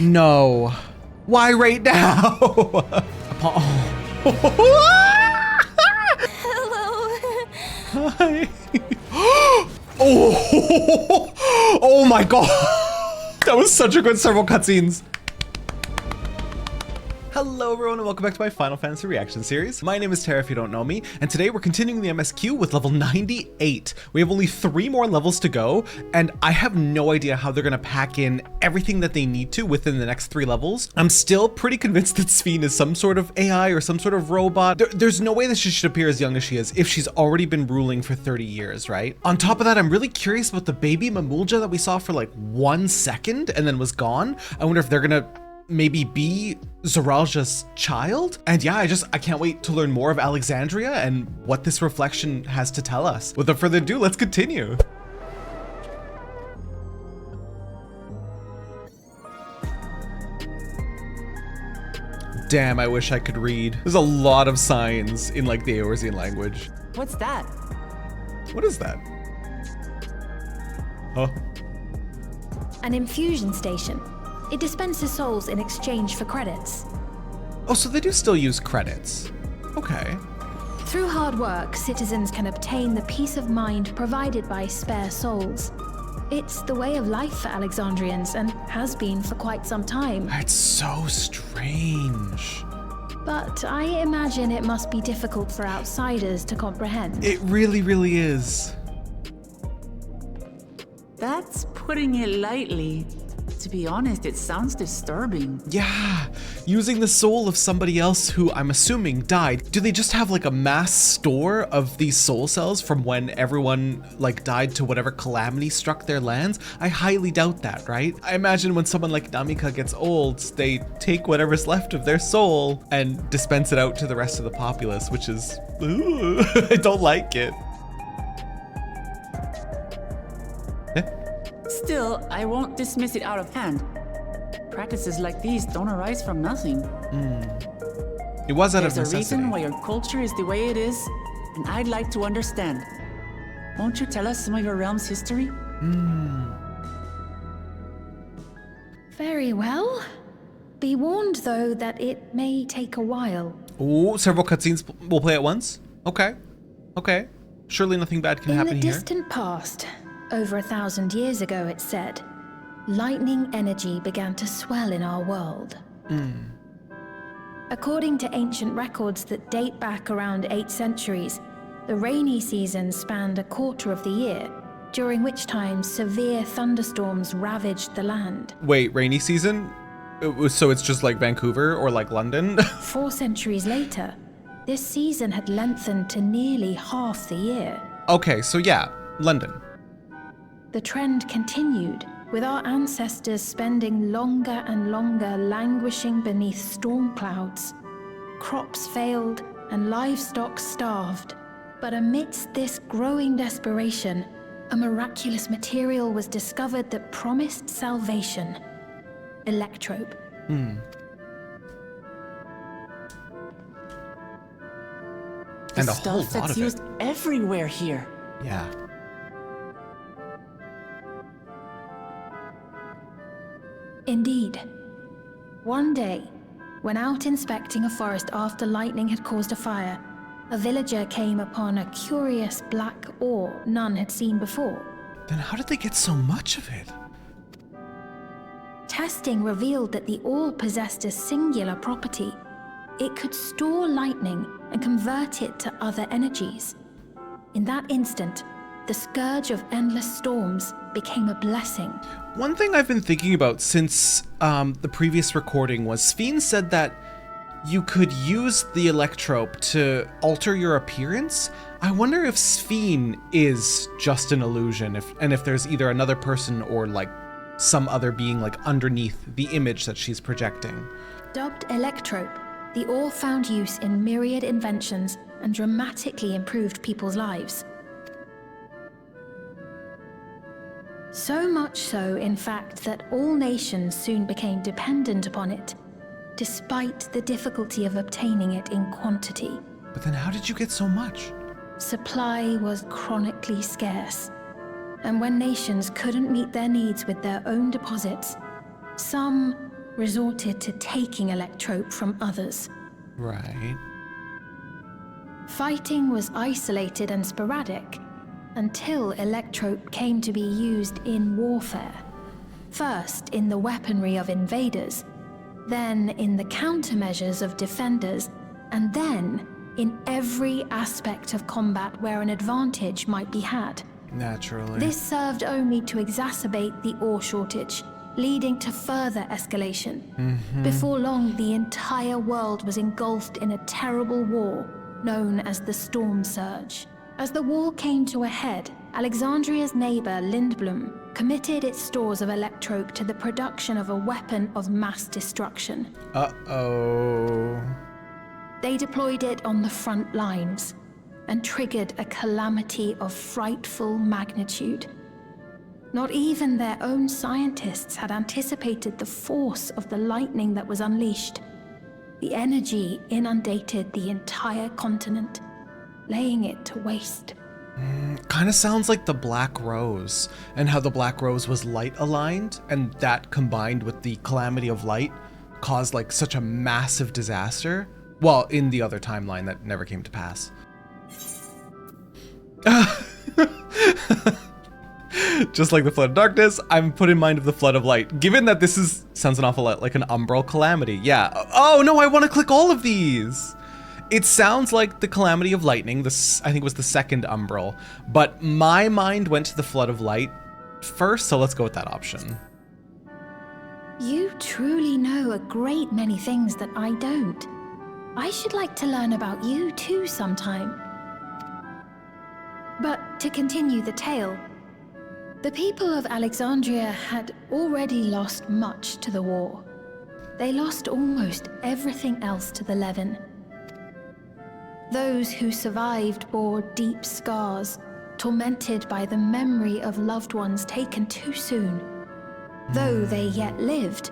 No. Why right now? Hello. Hi. Oh, oh my god. That was such a good several cutscenes. Hello everyone and welcome back to my Final Fantasy reaction series. My name is Tara if you don't know me, and today we're continuing the MSQ with level 98. We have only 3 more levels to go, and I have no idea how they're gonna pack in everything that they need to within the next 3 levels. I'm still pretty convinced that Sphene is some sort of AI or some sort of robot. There's no way that she should appear as young as she is if she's already been ruling for 30 years, right? On top of that, I'm really curious about the baby Mamulja that we saw for like 1 second and then was gone. I wonder if they're gonna maybe be Zoraal Ja's child? And yeah, I can't wait to learn more of Alexandria and what this reflection has to tell us. Without further ado, let's continue. Damn, I wish I could read. There's a lot of signs in like the Eorzean language. What's that? What is that? Huh? An infusion station. It dispenses souls in exchange for credits. Oh, so they do still use credits. Okay. Through hard work, citizens can obtain the peace of mind provided by spare souls. It's the way of life for Alexandrians and has been for quite some time. It's so strange. But I imagine it must be difficult for outsiders to comprehend. It really, really is. That's putting it lightly. To be honest, it sounds disturbing. Yeah, using the soul of somebody else who I'm assuming died. Do they just have like a mass store of these soul cells from when everyone like died to whatever calamity struck their lands? I highly doubt that, right? I imagine when someone like Namika gets old, they take whatever's left of their soul and dispense it out to the rest of the populace, which is, ooh, I don't like it. Still, I won't dismiss it out of hand. Practices like these don't arise from nothing. It was out There's of a necessity. reason why your culture is the way it is, and I'd like to understand. Won't you tell us some of your realm's history? Very well. Be warned, though, that it may take a while. Oh, several cutscenes will play at once? Okay, okay. Surely nothing bad can happen In the here. distant past, over 1,000 years ago, it said, lightning energy began to swell in our world. According to ancient records that date back around 8 centuries, the rainy season spanned a quarter of the year, during which time severe thunderstorms ravaged the land. Wait, rainy season? So it's just like Vancouver or like London? 4 centuries later, this season had lengthened to nearly half the year. Okay, so yeah, London. The trend continued, with our ancestors spending longer and longer languishing beneath storm clouds. Crops failed and livestock starved. But amidst this growing desperation, a miraculous material was discovered that promised salvation. Electrope. And The a whole stuff lot that's of used it. everywhere here. Yeah. Indeed. One day, when out inspecting a forest after lightning had caused a fire, a villager came upon a curious black ore none had seen before. Then how did they get so much of it? Testing revealed that the ore possessed a singular property. It could store lightning and convert it to other energies. In that instant, the scourge of endless storms became a blessing. One thing I've been thinking about since the previous recording was Sphene said that you could use the electrope to alter your appearance. I wonder if Sphene is just an illusion, if there's either another person or like some other being like underneath the image that she's projecting. Dubbed electrope, the ore found use in myriad inventions and dramatically improved people's lives. So much so, in fact, that all nations soon became dependent upon it, despite the difficulty of obtaining it in quantity. But then how did you get so much? Supply was chronically scarce, and when nations couldn't meet their needs with their own deposits, some resorted to taking electrope from others. Right. Fighting was isolated and sporadic until electrope came to be used in warfare. First in the weaponry of invaders, then in the countermeasures of defenders, and then in every aspect of combat where an advantage might be had. Naturally. This served only to exacerbate the ore shortage, leading to further escalation. Before long, the entire world was engulfed in a terrible war known as the Storm Surge. As the war came to a head, Alexandria's neighbor Lindblom committed its stores of electrope to the production of a weapon of mass destruction. Uh-oh. They deployed it on the front lines and triggered a calamity of frightful magnitude. Not even their own scientists had anticipated the force of the lightning that was unleashed. The energy inundated the entire continent, laying it to waste. Kind of sounds like the Black Rose, and how the Black Rose was light aligned, and that combined with the calamity of light caused like such a massive disaster. Well, in the other timeline that never came to pass. Just like the Flood of Darkness, I'm put in mind of the Flood of Light. Given that this sounds an awful lot like an umbral calamity. Yeah. Oh no, I want to click all of these. It sounds like the Calamity of Lightning, this I think was the second umbral, but my mind went to the Flood of Light first, so let's go with that option. You truly know a great many things that I don't. I should like to learn about you too sometime. But to continue the tale, the people of Alexandria had already lost much to the war. They lost almost everything else to the Levin. Those who survived bore deep scars, tormented by the memory of loved ones taken too soon. Though they yet lived,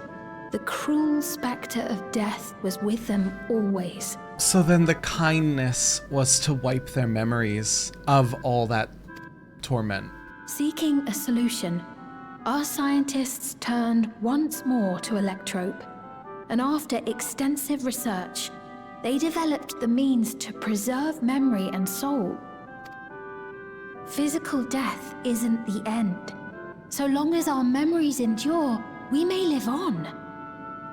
the cruel specter of death was with them always. So then the kindness was to wipe their memories of all that torment. Seeking a solution, our scientists turned once more to electrope, and after extensive research, they developed the means to preserve memory and soul. Physical death isn't the end. So long as our memories endure, we may live on.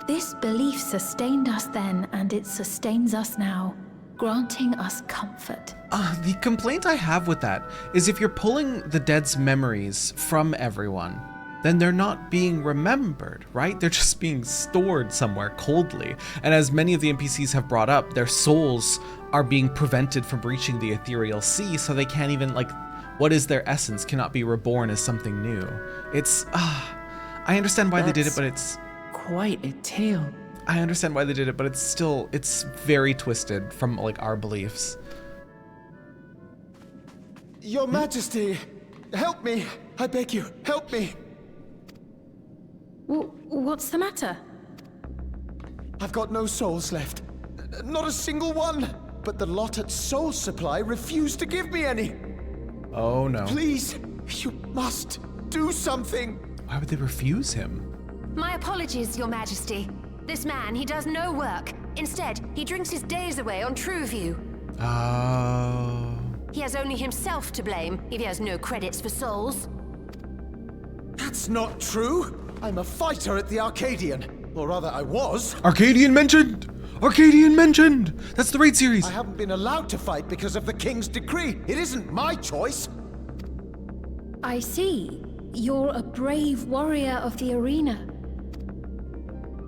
This belief sustained us then, and it sustains us now, granting us comfort. The complaint I have with that is if you're pulling the dead's memories from everyone, then they're not being remembered, right? They're just being stored somewhere coldly. And as many of the NPCs have brought up, their souls are being prevented from reaching the ethereal sea, so they can't even, like, what is their essence cannot be reborn as something new. It's, I understand why they did it, but it's... quite a tale. I understand why they did it, but it's still, it's very twisted from, like, our beliefs. Your Majesty, help me! I beg you, help me! What's the matter? I've got no souls left. Not a single one! But the lot at Soul Supply refused to give me any! Oh no. Please, you must do something! Why would they refuse him? My apologies, Your Majesty. This man, he does no work. Instead, he drinks his days away on Trueview. Oh. He has only himself to blame if he has no credits for souls. That's not true! I'm a fighter at the Arcadian. Or rather, I was. Arcadian mentioned! Arcadian mentioned! That's the raid series! I haven't been allowed to fight because of the King's decree. It isn't my choice. I see. You're a brave warrior of the arena.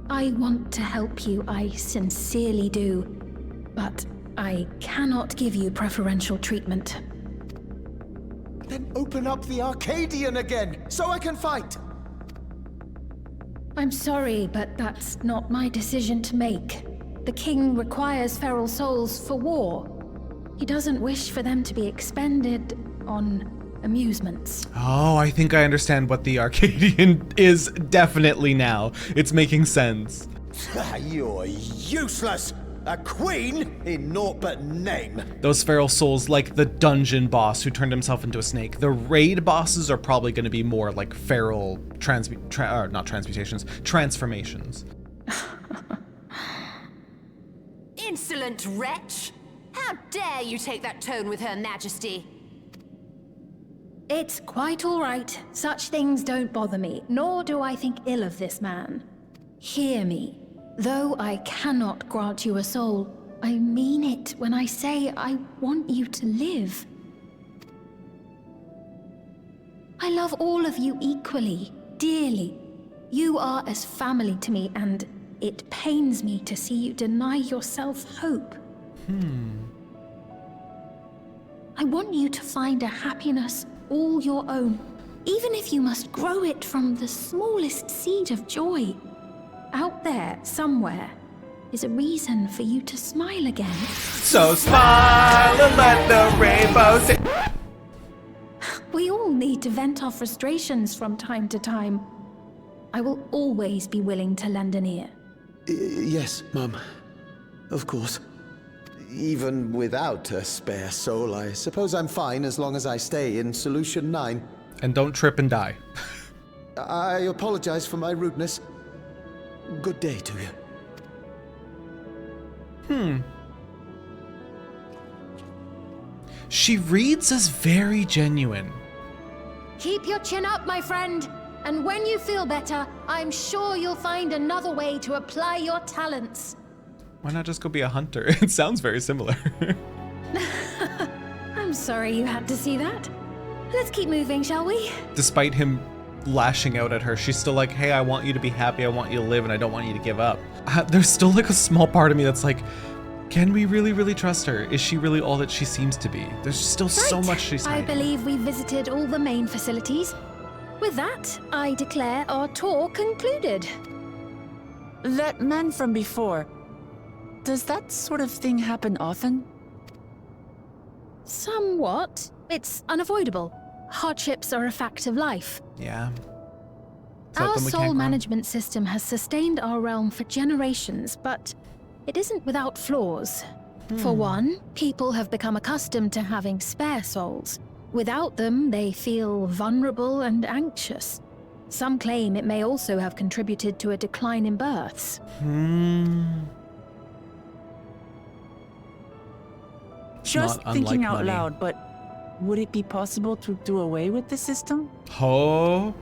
I want to help you, I sincerely do. But I cannot give you preferential treatment. Then open up the Arcadian again, so I can fight. I'm sorry, but that's not my decision to make. The king requires feral souls for war. He doesn't wish for them to be expended on amusements. Oh, I think I understand what the Arcadian is definitely now. It's making sense. You're useless! A queen in naught but name. Those feral souls, like the dungeon boss who turned himself into a snake. The raid bosses are probably going to be more like feral transformations. insolent wretch! How dare you take that tone with Her Majesty? It's quite all right. Such things don't bother me, nor do I think ill of this man. Hear me. Though I cannot grant you a soul, I mean it when I say I want you to live. I love all of you equally, dearly. You are as family to me, and it pains me to see you deny yourself hope. I want you to find a happiness all your own, even if you must grow it from the smallest seed of joy. Out there, somewhere, is a reason for you to smile again. So smile and let the rainbow sing. We all need to vent our frustrations from time to time. I will always be willing to lend an ear. Yes, Mum. Of course. Even without a spare soul, I suppose I'm fine as long as I stay in Solution 9. And don't trip and die. I apologize for my rudeness. Good day to you. She reads as very genuine. Keep your chin up, my friend. And when you feel better, I'm sure you'll find another way to apply your talents. Why not just go be a hunter? It sounds very similar. I'm sorry you had to see that. Let's keep moving, shall we? Despite him lashing out at her, she's still like, hey, I want you to be happy, I want you to live, and I don't want you to give up. There's still like a small part of me that's like, can we really trust her? Is she really all that she seems to be? There's still so much she's hiding. I believe we visited all the main facilities. With that, I declare our tour concluded. That man from before, does that sort of thing happen often? Somewhat. It's unavoidable. Hardships are a fact of life. Yeah. Our soul management system has sustained our realm for generations, but it isn't without flaws. For one, people have become accustomed to having spare souls. Without them, they feel vulnerable and anxious. Some claim it may also have contributed to a decline in births. Just thinking out loud, but would it be possible to do away with the system? Oh.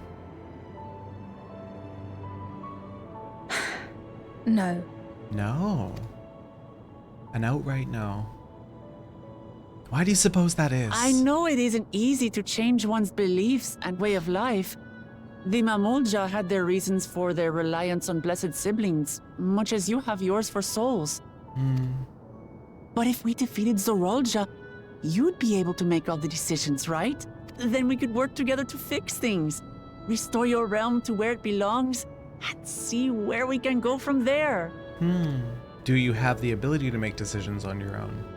No. No. An outright no. Why do you suppose that is? I know it isn't easy to change one's beliefs and way of life. The Mamulja had their reasons for their reliance on blessed siblings, much as you have yours for souls. But if we defeated Zoraal Ja, you'd be able to make all the decisions, right? Then we could work together to fix things, restore your realm to where it belongs, and see where we can go from there. Do you have the ability to make decisions on your own?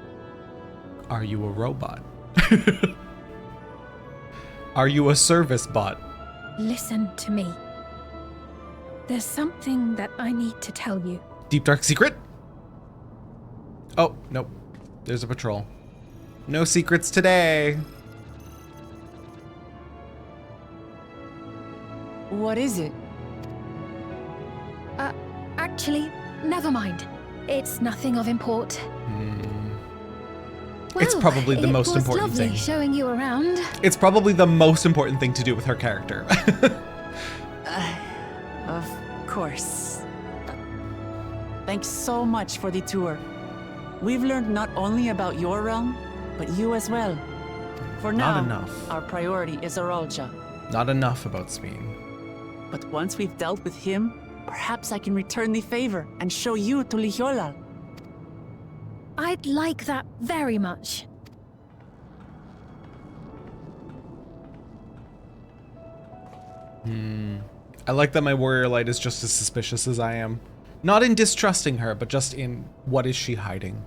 Are you a robot? Are you a service bot? Listen to me. There's something that I need to tell you. Deep dark secret? Oh, nope. There's a patrol. No secrets today. What is it? Actually, never mind. It's nothing of import. It's probably the most important It was lovely thing. showing you around. It's probably the most important thing to do with her character. Of course. Thanks so much for the tour. We've learned not only about your realm, but you as well. For now, Not enough. our priority is Zoraal Ja. Not enough about Sphene. But once we've dealt with him, perhaps I can return the favor and show you to Lihiolal. I'd like that very much. I like that my warrior light is just as suspicious as I am. Not in distrusting her, but just in what is she hiding.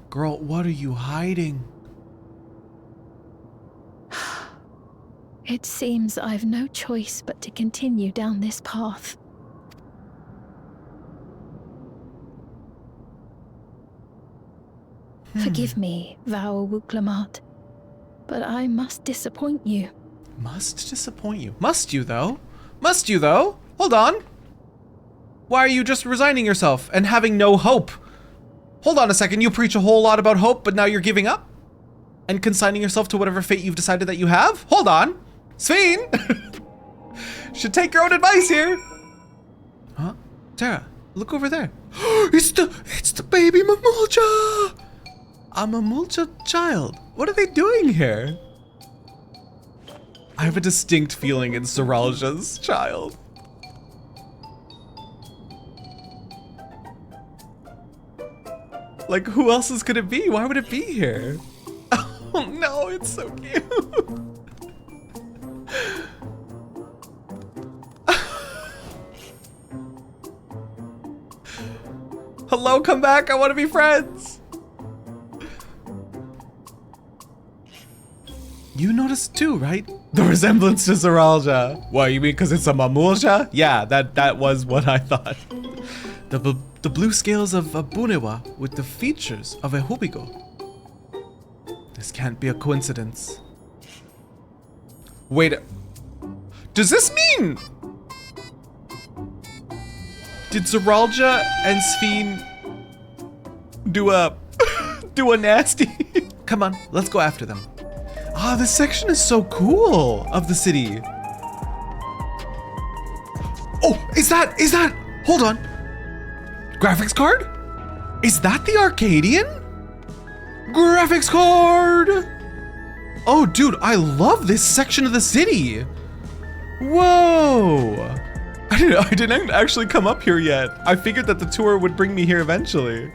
Girl, what are you hiding? It seems I've no choice but to continue down this path. Forgive me, Vau Wuklamat, but I must disappoint you. Must disappoint you. Must you, though? Must you, though? Hold on. Why are you just resigning yourself and having no hope? Hold on a second. You preach a whole lot about hope, but now you're giving up? And consigning yourself to whatever fate you've decided that you have? Hold on. Sphene! Should take your own advice here. Huh? Tara, look over there. It's the baby Mamulja! A Mamulja child. What are they doing here? I have a distinct feeling it's Zoraal Ja's child. Like, who else is gonna be? Why would it be here? Oh no, it's so cute. Hello, come back. I want to be friends. You noticed too, right? The resemblance to Zoraal Ja. What, you mean because it's a Mamulja? Yeah, that was what I thought. The blue scales of a Bunewa with the features of a Hubigo. This can't be a coincidence. Wait, does this mean? Did Zoraal Ja and Sphene do a nasty? Come on, let's go after them. Ah, this section is so cool of the city. Oh, is that, hold on. Graphics card? Is that the Arcadian? Graphics card! Oh, dude, I love this section of the city. Whoa. I didn't actually come up here yet. I figured that the tour would bring me here eventually.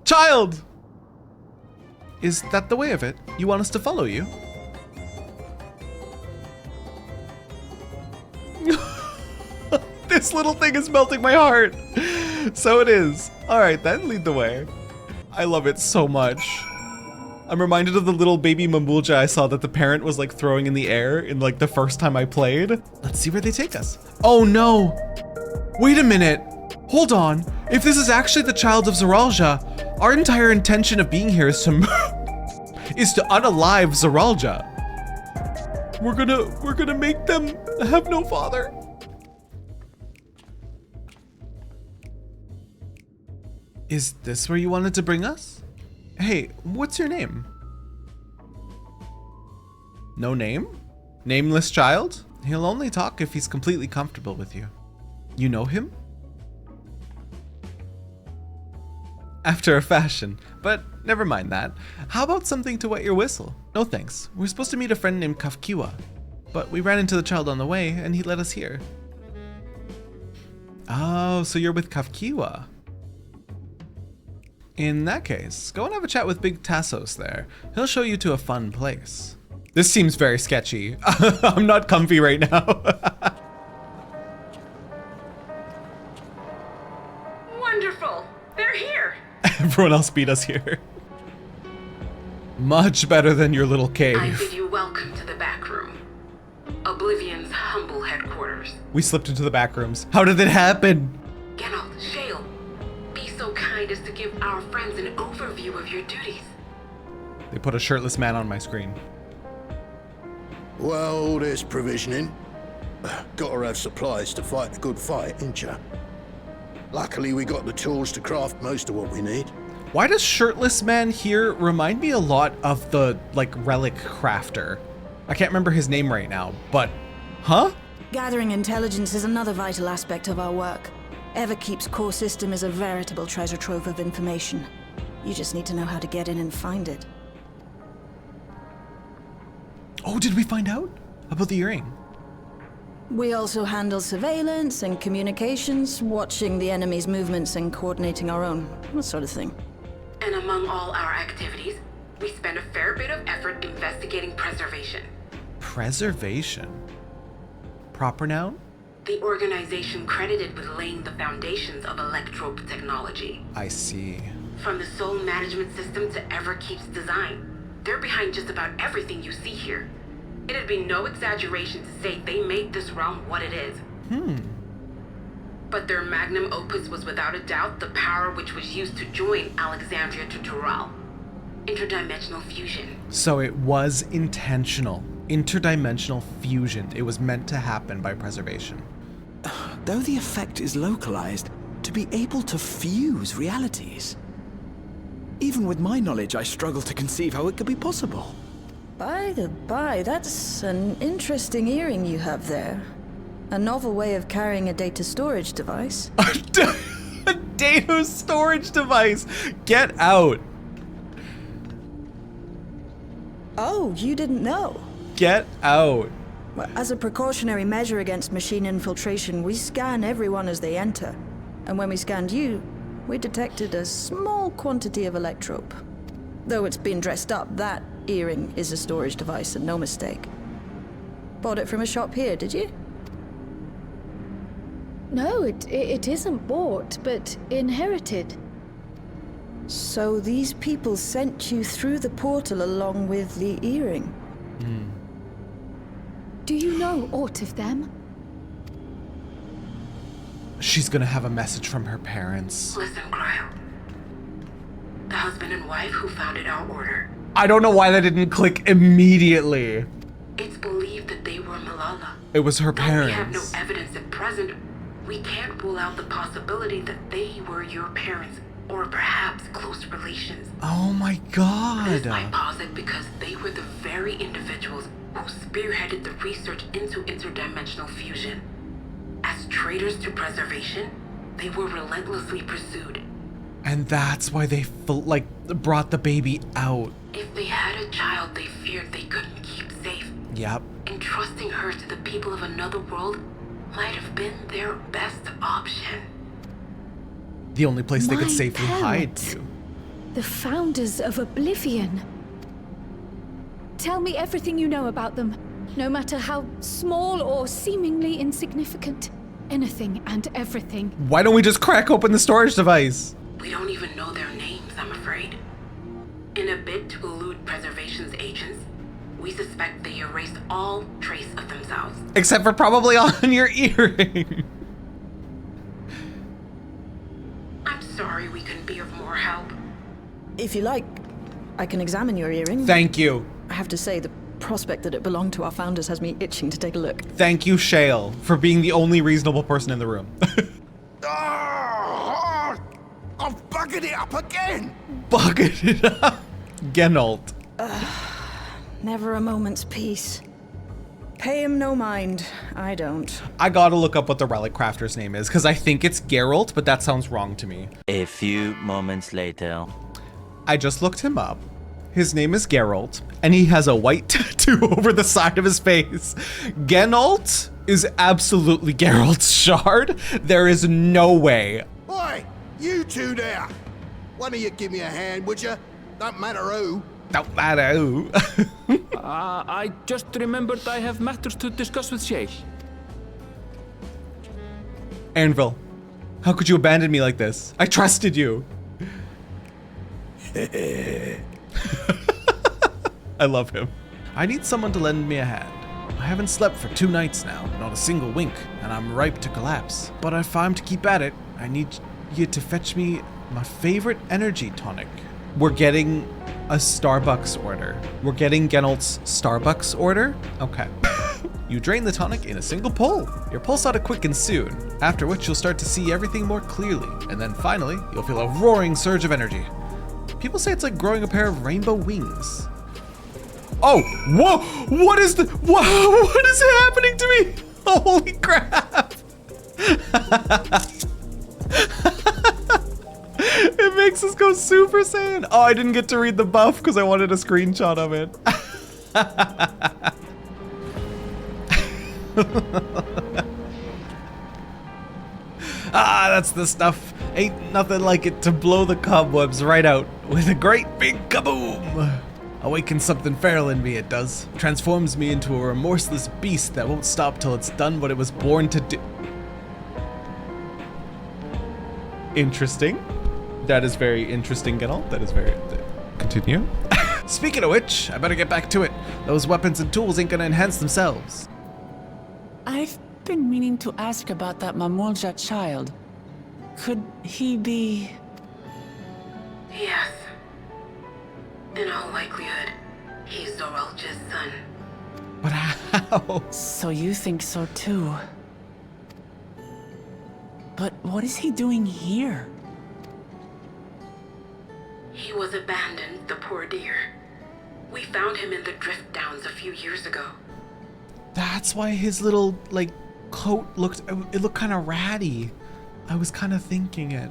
Child! Is that the way of it? You want us to follow you? This little thing is melting my heart. So it is. All right, then lead the way. I love it so much. I'm reminded of the little baby Mamulja I saw that the parent was like throwing in the air in like the first time I played. Let's see where they take us. Oh no. Wait a minute. Hold on. If this is actually the child of Zoraal Ja, our entire intention of being here is to unalive Zoraal Ja. We're gonna make them have no father. Is this where you wanted to bring us? Hey, what's your name? No name? Nameless child? He'll only talk if he's completely comfortable with you. You know him? After a fashion, but never mind that. How about something to wet your whistle? No thanks. We're supposed to meet a friend named ffxiv, but we ran into the child on the way and he led us here. Oh, so you're with ffxiv. In that case, go and have a chat with Big Tassos there. He'll show you to a fun place. This seems very sketchy. I'm not comfy right now. Wonderful. They're here. Everyone else beat us here. Much better than your little I cave. bid you welcome to the back room. Oblivion's humble headquarters. We slipped into the back rooms. How did it happen? Geralt, Shale, be so kind as to give our friends an overview of your duties. They put a shirtless man on my screen. Well, there's provisioning. Gotta have supplies to fight a good fight, ain't ya? Luckily, we got the tools to craft most of what we need. Why does shirtless man here remind me a lot of the, like, relic crafter? I can't remember his name right now, but, huh? Gathering intelligence is another vital aspect of our work. Everkeep's core system is a veritable treasure trove of information. You just need to know how to get in and find it. Oh, did we find out about the earring? We also handle surveillance and communications, watching the enemy's movements and coordinating our own, that sort of thing. And among all our activities, we spend a fair bit of effort investigating preservation. Preservation? Proper noun? The organization credited with laying the foundations of electrope technology. I see. From the soul management system to Everkeep's design, they're behind just about everything you see here. It'd be no exaggeration to say they made this realm what it is. But their magnum opus was without a doubt the power which was used to join Alexandria to Tural. interdimensional fusion. So it was intentional. Interdimensional fusion. It was meant to happen by preservation. Though the effect is localized, to be able to fuse realities. Even with my knowledge, I struggle to conceive how it could be possible. By the by, that's an interesting earring you have there. A novel way of carrying a data storage device. A data storage device! Get out! Oh, you didn't know? Get out! Well, as a precautionary measure against machine infiltration, we scan everyone as they enter. And when we scanned you, we detected a small quantity of electrope. Though it's been dressed up, that earring is a storage device and no mistake. Bought it from a shop here, did you? No, it isn't bought, but inherited. So these people sent you through the portal along with the earring? Do you know aught of them? She's gonna have a message from her parents. Listen, Cryo. The husband and wife who founded our order. I don't know why that didn't click immediately. It's believed that they were Malala. It was her Though we have no parents. evidence at present, we can't rule out the possibility that they were your parents, or perhaps close relations. Oh my This god. I posit because they were the very individuals who spearheaded the research into interdimensional fusion. As traitors to preservation, they were relentlessly pursued. And that's why they brought the baby out. If they had a child they feared they couldn't keep safe, Yep. entrusting her to the people of another world might have been their best option. The only place they could My safely hide parents. you. The founders of Oblivion. Tell me everything you know about them, no matter how small or seemingly insignificant. Anything and everything. Why don't we just crack open the storage device? We don't even know their names, I'm afraid. In a bid to elude preservation's agents, we suspect they erased all trace of themselves. Except for probably on your earring. I'm sorry we couldn't be of more help. If you like, I can examine your earring. Thank you. I have to say, the prospect that it belonged to our founders has me itching to take a look. Thank you, Shale, for being the only reasonable person in the room. Oh, I've buggered it up again! Bucket it up. Genolt. Never a moment's peace. Pay him no mind. I don't. I gotta look up what the relic crafter's name is, because I think it's Geralt, but that sounds wrong to me. A few moments later. I just looked him up. His name is Geralt, and he has a white tattoo over the side of his face. Genolt is absolutely Geralt's shard. There is no way. Oi, you two there! One of you give me a hand, would you? Don't matter who. Don't matter who. I just remembered I have matters to discuss with Shay. Anvil, how could you abandon me like this? I trusted you. I love him. I need someone to lend me a hand. I haven't slept for 2 nights now, not a single wink, and I'm ripe to collapse. But if I'm to keep at it, I need you to fetch me my favorite energy tonic. We're getting a Starbucks order. We're getting Genolt's Starbucks order? Okay. You drain the tonic in a single pull. Your pulse ought to quicken soon, after which you'll start to see everything more clearly, and then finally, you'll feel a roaring surge of energy. People say it's like growing a pair of rainbow wings. Oh, whoa, what is happening to me? Holy crap. It makes us go Super Saiyan. Oh, I didn't get to read the buff because I wanted a screenshot of it. Ah, that's the stuff. Ain't nothing like it to blow the cobwebs right out with a great big kaboom. Awakens something feral in me, it does. Transforms me into a remorseless beast that won't stop till it's done what it was born to do. Interesting. That is very interesting, Genol. That is very... Continue. Speaking of which, I better get back to it. Those weapons and tools ain't gonna enhance themselves. I've been meaning to ask about that Mamolja child. Could he be... Yes. The In all likelihood, he's Zoraal Ja's son. But how? So you think so too. But what is he doing here? He was abandoned, the poor dear. We found him in the drift downs a few years ago. That's why his little, like, coat looked kind of ratty. I was kind of thinking it.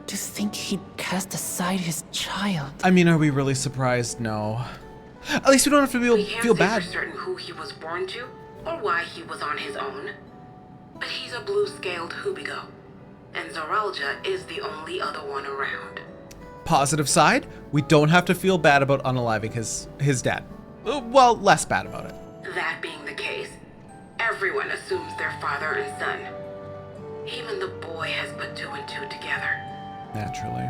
To think he'd cast aside his child. I mean, are we really surprised? No. At least we don't have to We can't feel say bad. for certain who he was born to, or why he was on his own. But he's a blue-scaled Hubigo, and Zoraal Ja is the only other one around. Positive side, we don't have to feel bad about unaliving his dad. Well, less bad about it. That being the case, everyone assumes their father and son. Even the boy has put 2 and 2 together. Naturally.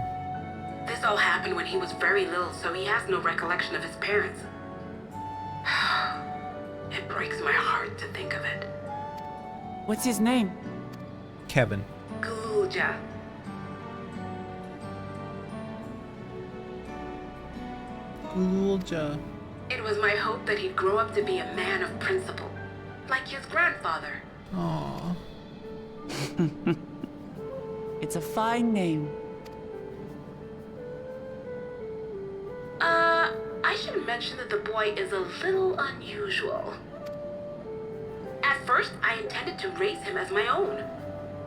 This all happened when he was very little, so he has no recollection of his parents. It breaks my heart to think of it. What's his name? Kevin. Zoraal Ja. Zoraal Ja. It was my hope that he'd grow up to be a man of principle, like his grandfather. Aww. It's a fine name. I should mention that the boy is a little unusual. At first, I intended to raise him as my own.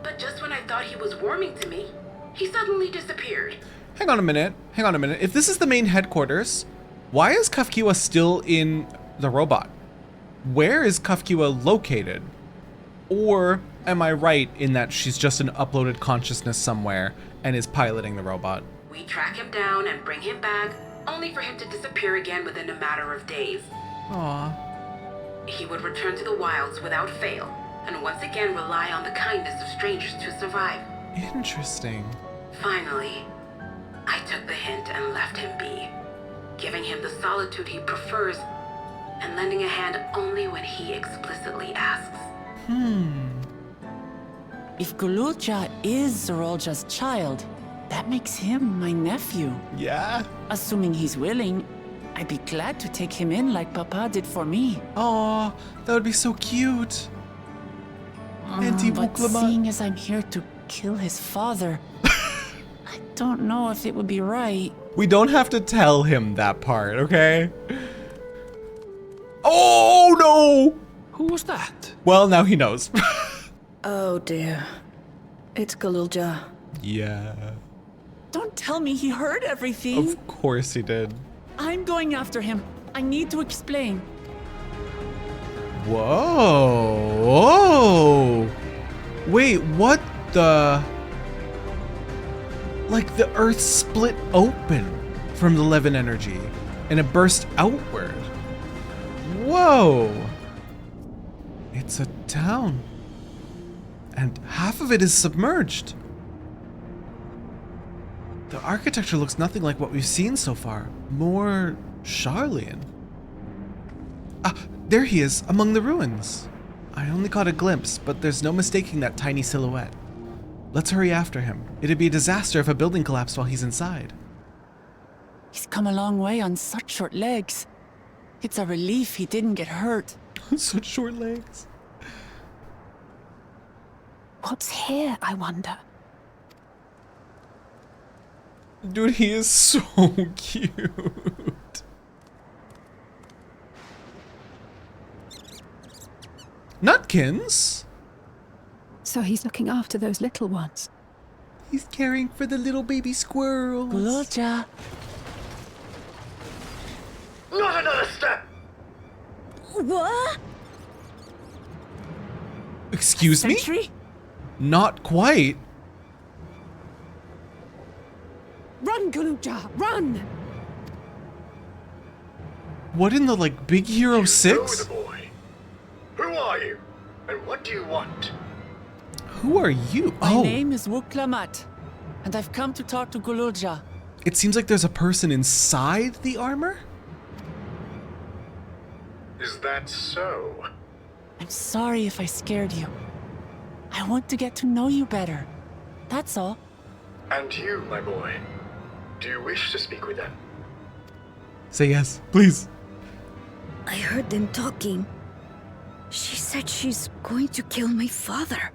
But just when I thought he was warming to me, he suddenly disappeared. Hang on a minute. If this is the main headquarters, why is ffxiv still in the robot? Where is ffxiv located? Or am I right in that she's just an uploaded consciousness somewhere and is piloting the robot? We track him down and bring him back, only for him to disappear again within a matter of days. Aww. He would return to the wilds without fail, and once again rely on the kindness of strangers to survive. Interesting. Finally, I took the hint and left him be, giving him the solitude he prefers, and lending a hand only when he explicitly asks. If Zoraal Ja is Zoraal Ja's child, that makes him my nephew. Yeah? Assuming he's willing, I'd be glad to take him in like Papa did for me. Aw, that would be so cute. But seeing as I'm here to kill his father, I don't know if it would be right. We don't have to tell him that part, okay? Oh no! Who was that? Well, now he knows. Oh dear. It's Zoraal Ja. Yeah. Don't tell me he heard everything. Of course he did. I'm going after him. I need to explain. Whoa. Whoa. Wait, what the? Like the earth split open from the Levin energy and it burst outward. Whoa. It's a town. And half of it is submerged. The architecture looks nothing like what we've seen so far. More Charlian. Ah, there he is, among the ruins. I only caught a glimpse, but there's no mistaking that tiny silhouette. Let's hurry after him. It'd be a disaster if a building collapsed while he's inside. He's come a long way on such short legs. It's a relief he didn't get hurt. Such short legs. What's here, I wonder? Dude, he is so cute. Nutkins? So he's looking after those little ones. He's caring for the little baby squirrels. Zoraal Ja. Not another step! What? Excuse me? Sentry? Not quite. Run, Zoraal Ja, run! What in the, like, Big Hero 6? Know the boy. Who are you? And what do you want? Who are you? My name is Wuklamat, and I've come to talk to Zoraal Ja. It seems like there's a person inside the armor? Is that so? I'm sorry if I scared you. I want to get to know you better. That's all. And you, my boy. Do you wish to speak with them? Say yes, please. I heard them talking. She said she's going to kill my father.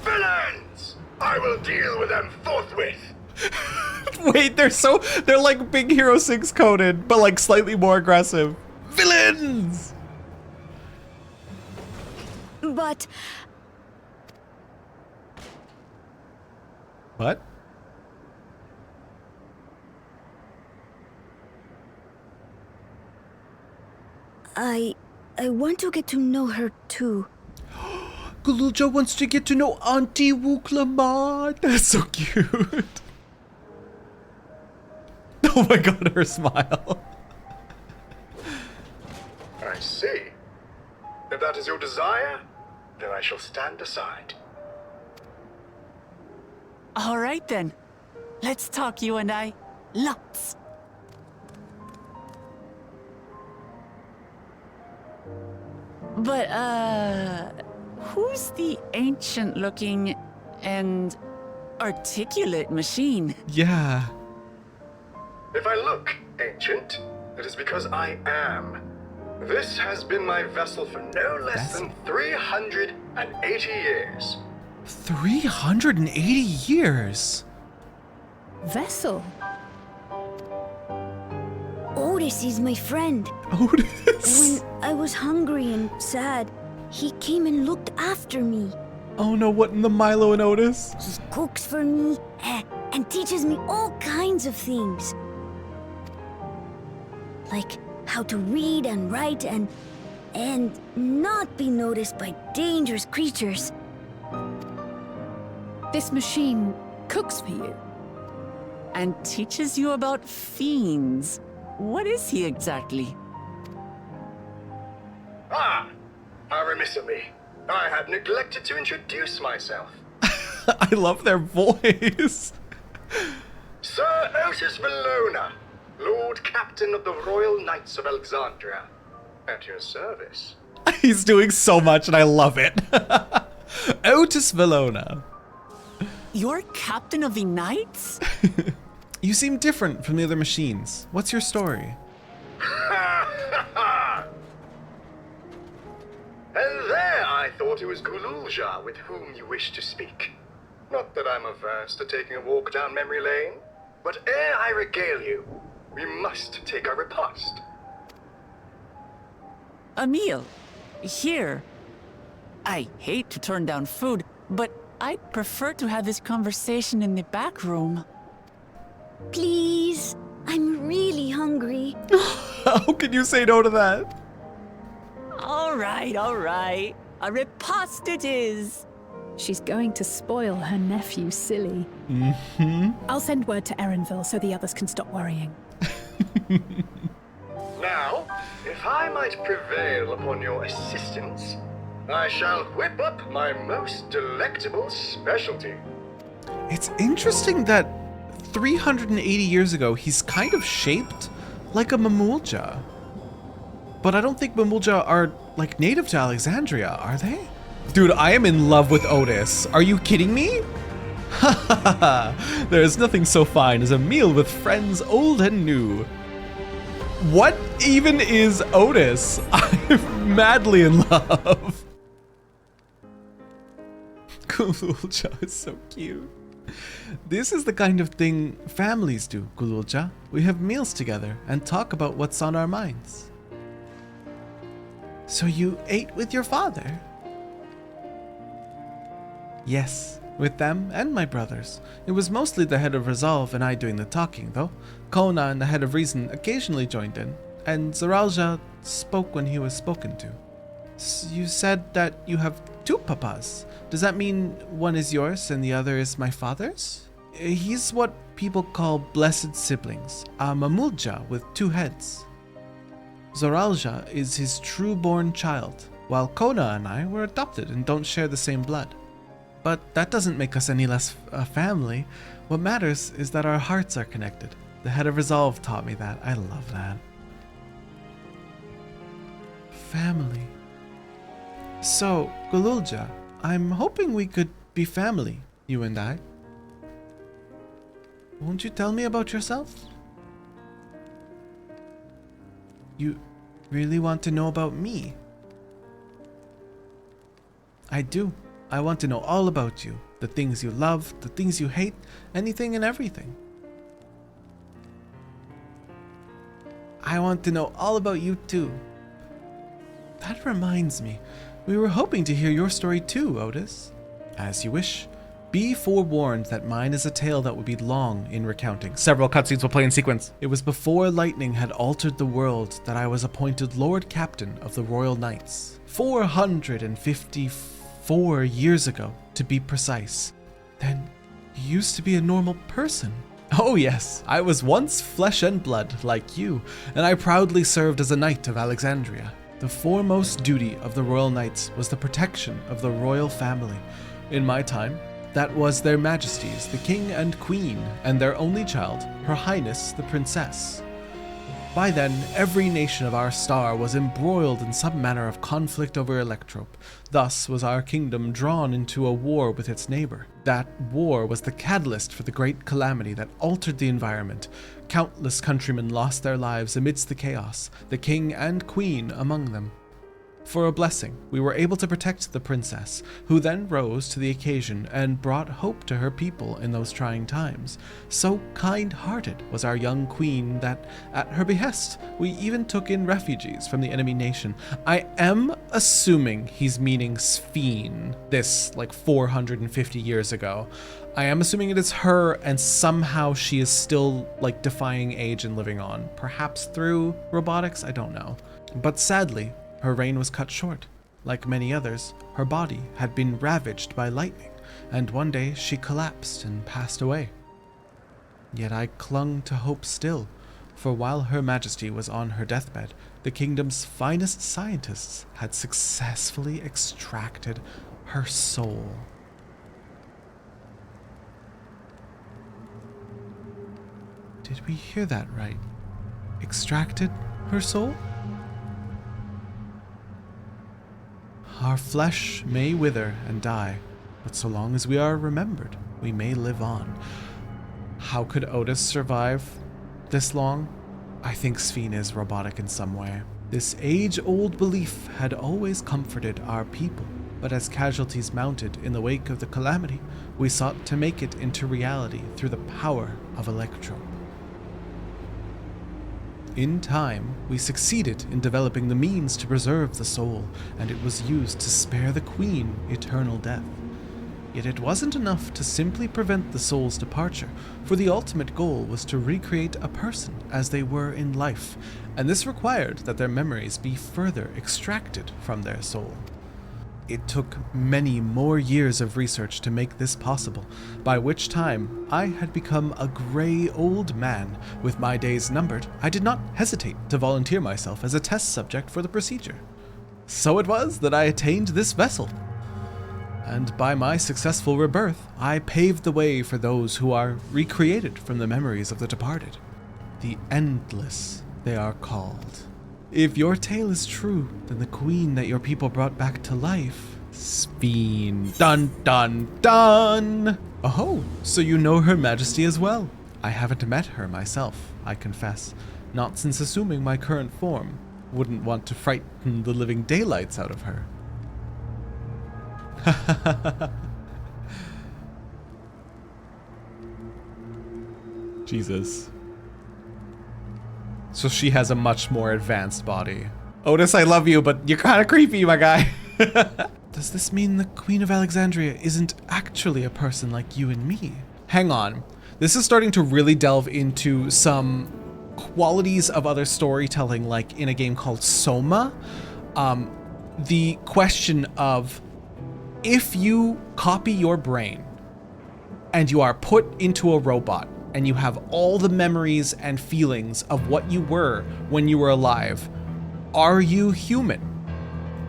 Villains! I will deal with them forthwith. Wait, they're like Big Hero 6 coded, but like slightly more aggressive. Villains! But... What? I want to get to know her too. Zoraal Ja wants to get to know Auntie Wuklamad. That's so cute. Oh my god, her smile. I see. If that is your desire, then I shall stand aside. All right then. Let's talk, you and I. Lots. But, who's the ancient-looking and articulate machine? Yeah. If I look ancient, it is because I am. This has been my vessel for no less than 380 years. 380 years? Vessel? Otis is my friend. Otis? When I was hungry and sad, he came and looked after me. Oh no, what in the Milo and Otis? He cooks for me and teaches me all kinds of things. Like how to read and write and not be noticed by dangerous creatures. This machine cooks for you? And teaches you about fiends. What is he exactly? Ah! How remiss of me. I had neglected to introduce myself. I love their voice. Sir Otis Valona, Lord Captain of the Royal Knights of Alexandria. At your service. He's doing so much and I love it. Otis Valona. You're captain of the knights? You seem different from the other machines. What's your story? And there I thought it was Zoraal Ja with whom you wished to speak. Not that I'm averse to taking a walk down memory lane, but ere I regale you, we must take our repast. A meal. Here. I hate to turn down food, but I'd prefer to have this conversation in the back room. Please, I'm really hungry. How can you say no to that? All right, all right. A repast it is. She's going to spoil her nephew silly. Mm-hmm. I'll send word to Erenville so the others can stop worrying. Now, if I might prevail upon your assistance, I shall whip up my most delectable specialty. It's interesting that 380 years ago, he's kind of shaped like a Zoraal Ja. But I don't think Zoraal Ja are like native to Alexandria, are they? Dude, I am in love with Otis. Are you kidding me? Ha ha ha! There is nothing so fine as a meal with friends old and new. What even is Otis? I'm madly in love. Zoraal Ja is so cute. This is the kind of thing families do, Zoraal Ja. We have meals together and talk about what's on our minds. So you ate with your father? Yes, with them and my brothers. It was mostly the head of Resolve and I doing the talking, though. Kona and the head of Reason occasionally joined in, and Zoraal Ja spoke when he was spoken to. You said that you have two papas. Does that mean one is yours and the other is my father's? He's what people call blessed siblings, a Zoraal Ja with two heads. Zoraal Ja is his true-born child, while Kona and I were adopted and don't share the same blood. But that doesn't make us any less a family. What matters is that our hearts are connected. The head of Resolve taught me that. I love that. Family. So, Zoraal Ja, I'm hoping we could be family, you and I. Won't you tell me about yourself? You really want to know about me? I do. I want to know all about you. The things you love, the things you hate, anything and everything. I want to know all about you too. That reminds me, we were hoping to hear your story too, Otis. As you wish. Be forewarned that mine is a tale that would be long in recounting. Several cutscenes will play in sequence. It was before lightning had altered the world that I was appointed Lord Captain of the Royal Knights. 454 years ago, to be precise. Then you used to be a normal person. Oh yes, I was once flesh and blood like you, and I proudly served as a knight of Alexandria. The foremost duty of the Royal Knights was the protection of the royal family. In my time, that was their majesties, the king and queen, and their only child, Her Highness the Princess. By then, every nation of our star was embroiled in some manner of conflict over electrope. Thus was our kingdom drawn into a war with its neighbor. That war was the catalyst for the great calamity that altered the environment. Countless countrymen lost their lives amidst the chaos, the king and queen among them. For a blessing, we were able to protect the princess, who then rose to the occasion and brought hope to her people in those trying times. So kind-hearted was our young queen that, at her behest, we even took in refugees from the enemy nation. I am assuming he's meaning Sphene, this, 450 years ago. I am assuming it is her, and somehow she is still, defying age and living on. Perhaps through robotics, I don't know. But sadly, her reign was cut short. Like many others, her body had been ravaged by lightning, and one day she collapsed and passed away. Yet I clung to hope still, for while Her Majesty was on her deathbed, the kingdom's finest scientists had successfully extracted her soul. Did we hear that right? Extracted her soul? Our flesh may wither and die, but so long as we are remembered, we may live on. How could Otis survive this long? I think Sphene is robotic in some way. This age-old belief had always comforted our people, but as casualties mounted in the wake of the calamity, we sought to make it into reality through the power of electrope. In time, we succeeded in developing the means to preserve the soul, and it was used to spare the Queen eternal death. Yet it wasn't enough to simply prevent the soul's departure, for the ultimate goal was to recreate a person as they were in life, and this required that their memories be further extracted from their soul. It took many more years of research to make this possible, by which time I had become a gray old man. With my days numbered, I did not hesitate to volunteer myself as a test subject for the procedure. So it was that I attained this vessel. And by my successful rebirth, I paved the way for those who are recreated from the memories of the departed. The Endless, they are called. If your tale is true, then the queen that your people brought back to life, Sphene. Dun dun dun! Oh, so you know Her Majesty as well. I haven't met her myself, I confess, not since assuming my current form. Wouldn't want to frighten the living daylights out of her. Jesus. So she has a much more advanced body. Otis, I love you, but you're kind of creepy, my guy. Does this mean the Queen of Alexandria isn't actually a person like you and me? Hang on. This is starting to really delve into some qualities of other storytelling, like in a game called Soma. The question of, if you copy your brain and you are put into a robot, and you have all the memories and feelings of what you were when you were alive, are you human?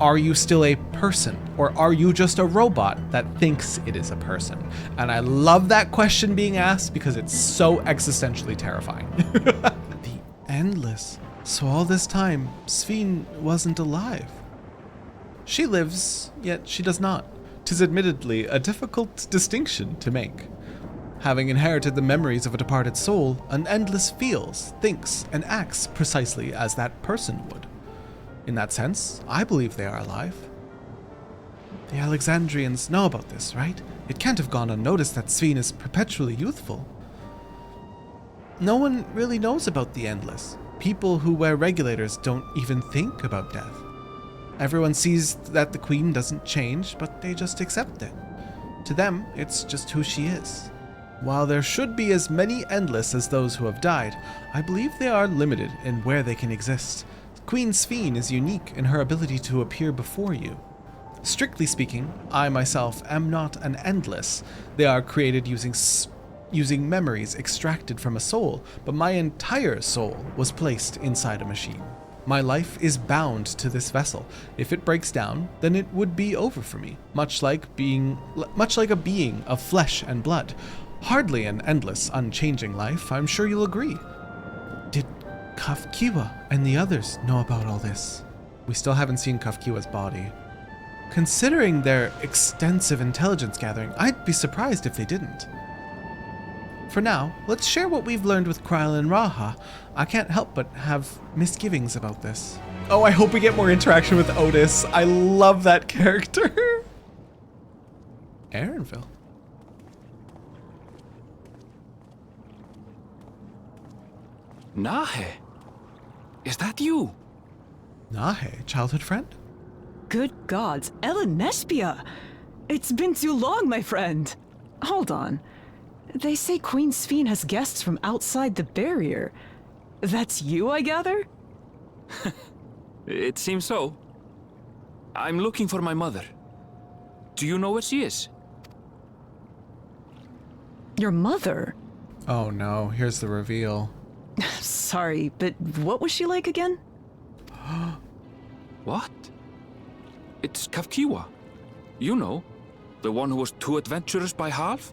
Are you still a person? Or are you just a robot that thinks it is a person? And I love that question being asked because it's so existentially terrifying. The Endless. So all this time, Sphene wasn't alive. She lives, yet she does not. 'Tis admittedly a difficult distinction to make. Having inherited the memories of a departed soul, an endless feels, thinks, and acts precisely as that person would. In that sense, I believe they are alive. The Alexandrians know about this, right? It can't have gone unnoticed that Sphene is perpetually youthful. No one really knows about the endless. People who wear regulators don't even think about death. Everyone sees that the queen doesn't change, but they just accept it. To them, it's just who she is. While there should be as many endless as those who have died, I believe they are limited in where they can exist. Queen Sphene is unique in her ability to appear before you. Strictly speaking, I myself am not an endless. They are created using memories extracted from a soul, but my entire soul was placed inside a machine. My life is bound to this vessel. If it breaks down, then it would be over for me, much like a being of flesh and blood. Hardly an endless, unchanging life, I'm sure you'll agree. Did ffxiv and the others know about all this? We still haven't seen ffxiv's body. Considering their extensive intelligence gathering, I'd be surprised if they didn't. For now, let's share what we've learned with Kryl and Raha. I can't help but have misgivings about this. Oh, I hope we get more interaction with Otis. I love that character. Aaronville. Nahe, is that you? Nahe, childhood friend? Good gods, Elenespia! It's been too long, my friend. Hold on. They say Queen Sphene has guests from outside the barrier. That's you, I gather? It seems so. I'm looking for my mother. Do you know where she is? Your mother? Oh no, here's the reveal. Sorry, but what was she like again? What? It's ffxiv. You know, the one who was too adventurous by half?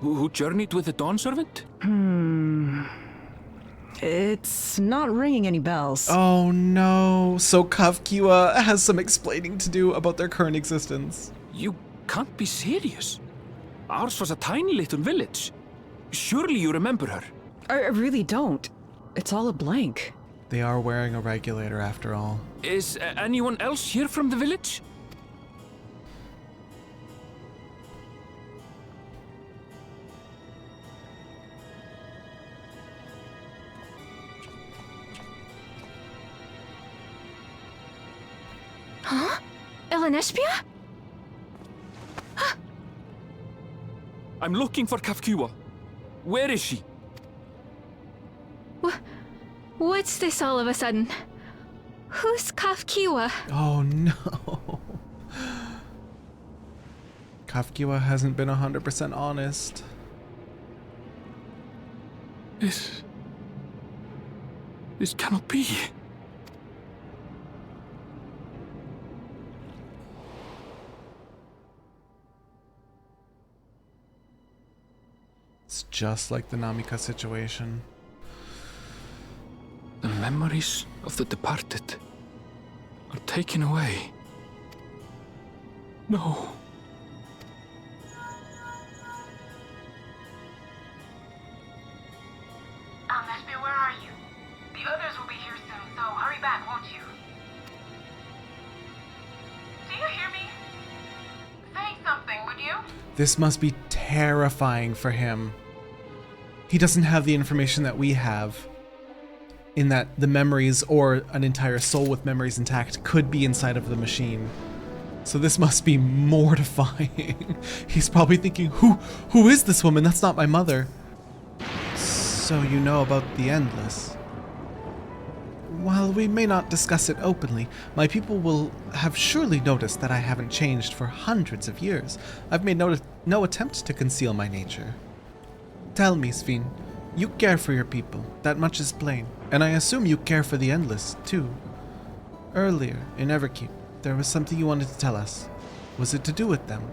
Who journeyed with the Dawn Servant? It's not ringing any bells. Oh no, so ffxiv has some explaining to do about their current existence. You can't be serious. Ours was a tiny little village. Surely you remember her. I really don't. It's all a blank. They are wearing a regulator after all. Is anyone else here from the village? Huh? Elenespia? I'm looking for ffxiv. Where is she? What's this all of a sudden? Who's ffxiv? Oh no. ffxiv hasn't been 100% honest. This cannot be. It's just like the Namika situation. The memories of the departed are taken away. No. Alexandria, where are you? The others will be here soon, so hurry back, won't you? Do you hear me? Say something, would you? This must be terrifying for him. He doesn't have the information that we have, in that the memories or an entire soul with memories intact could be inside of the machine. So this must be mortifying. He's probably thinking, who is this woman? That's not my mother. So you know about the Endless. While we may not discuss it openly, my people will have surely noticed that I haven't changed for hundreds of years. I've made no attempt to conceal my nature. Tell me, Sphene, you care for your people, that much is plain, and I assume you care for the Endless, too. Earlier, in Everkeep, there was something you wanted to tell us. Was it to do with them?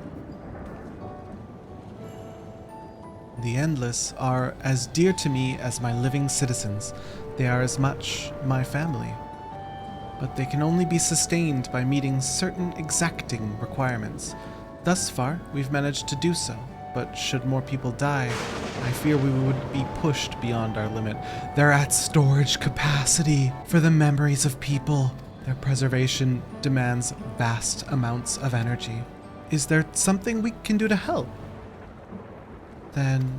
The Endless are as dear to me as my living citizens. They are as much my family. But they can only be sustained by meeting certain exacting requirements. Thus far, we've managed to do so, but should more people die, I fear we would be pushed beyond our limit. They're at storage capacity for the memories of people. Their preservation demands vast amounts of energy. Is there something we can do to help? Then...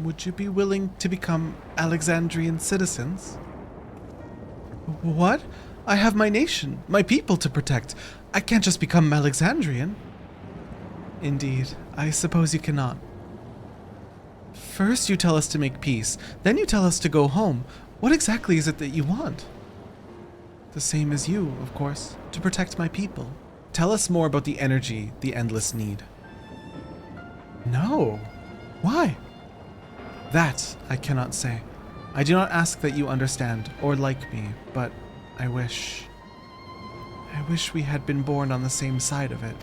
would you be willing to become Alexandrian citizens? What? I have my nation, my people to protect. I can't just become Alexandrian. Indeed, I suppose you cannot. First you tell us to make peace, then you tell us to go home. What exactly is it that you want? The same as you, of course, to protect my people. Tell us more about the energy the Endless need. No. Why? That I cannot say. I do not ask that you understand or like me, but I wish we had been born on the same side of it.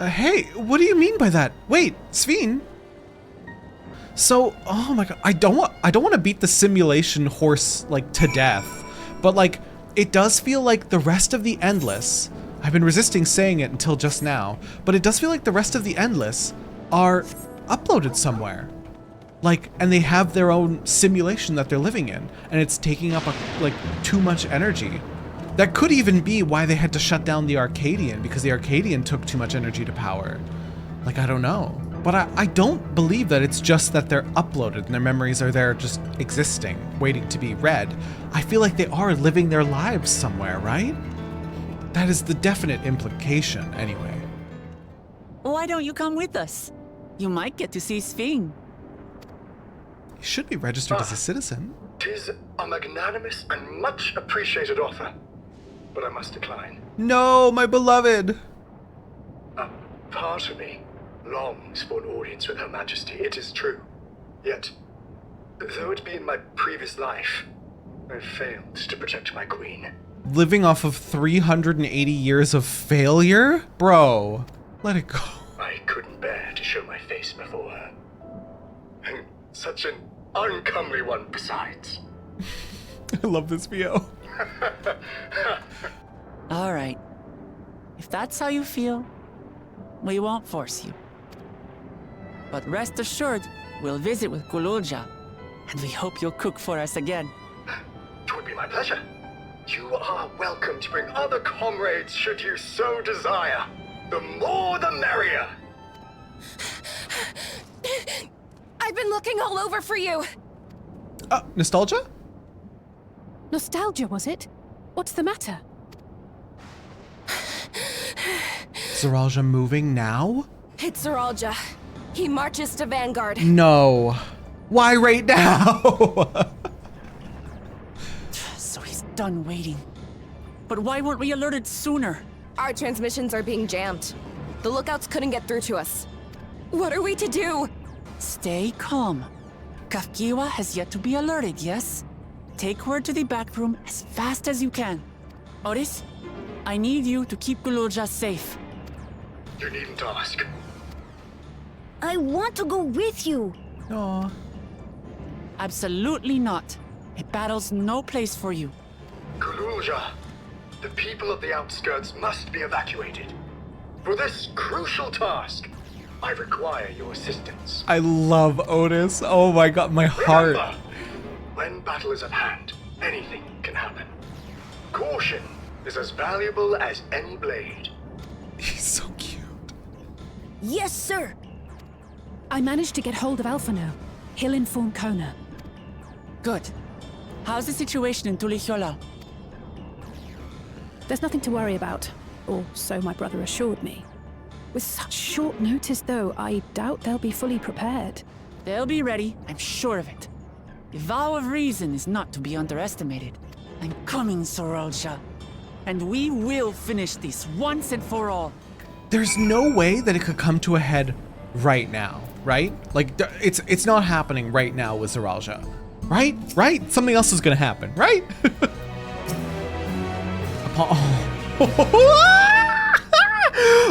Hey, what do you mean by that? Wait, Sphene? So, oh my god, I don't want to beat the simulation horse like to death, but like it does feel like the rest of the Endless, I've been resisting saying it until just now, but it does feel like the rest of the Endless are uploaded somewhere. Like, and they have their own simulation that they're living in, and it's taking up like too much energy. That could even be why they had to shut down the Arcadian, because the Arcadian took too much energy to power. Like, I don't know. But I don't believe that it's just that they're uploaded and their memories are there just existing, waiting to be read. I feel like they are living their lives somewhere, right? That is the definite implication, anyway. Why don't you come with us? You might get to see Sphene. You should be registered as a citizen. 'Tis a magnanimous and much appreciated offer, but I must decline. No, my beloved! A part of me longs for an audience with Her Majesty, it is true. Yet, though it be in my previous life, I failed to protect my queen. Living off of 380 years of failure? Bro, let it go. I couldn't bear to show my face before her. And such an uncomely one besides. I love this VO. All right. If that's how you feel, we won't force you. But rest assured, we'll visit with Zoraal Ja, and we hope you'll cook for us again. It would be my pleasure. You are welcome to bring other comrades should you so desire. The more the merrier. I've been looking all over for you. Nostalgia? Nostalgia, was it? What's the matter? Zoraal Ja moving now? It's Zoraal Ja. He marches to Vanguard. No. Why right now? So he's done waiting. But why weren't we alerted sooner? Our transmissions are being jammed. The lookouts couldn't get through to us. What are we to do? Stay calm. ffxiv has yet to be alerted, yes? Take word to the back room as fast as you can. Otis, I need you to keep Zoraal Ja safe. You needn't ask. I want to go with you. Aww. Absolutely not. A battle's no place for you. Zoraal Ja, the people of the outskirts must be evacuated. For this crucial task, I require your assistance. I love Otis. Oh my god, my heart. Remember, when battle is at hand, anything can happen. Caution is as valuable as any blade. He's so cute. Yes, sir. I managed to get hold of Alphano. He'll inform Kona. Good. How's the situation in Tural? There's nothing to worry about, or so my brother assured me. With such short notice, though, I doubt they'll be fully prepared. They'll be ready, I'm sure of it. The vow of reason is not to be underestimated. I'm coming, Zoraal Ja. And we will finish this once and for all. There's no way that it could come to a head right now, right? Like, it's not happening right now with Zoraal Ja. Right? Right? Something else is gonna happen, right?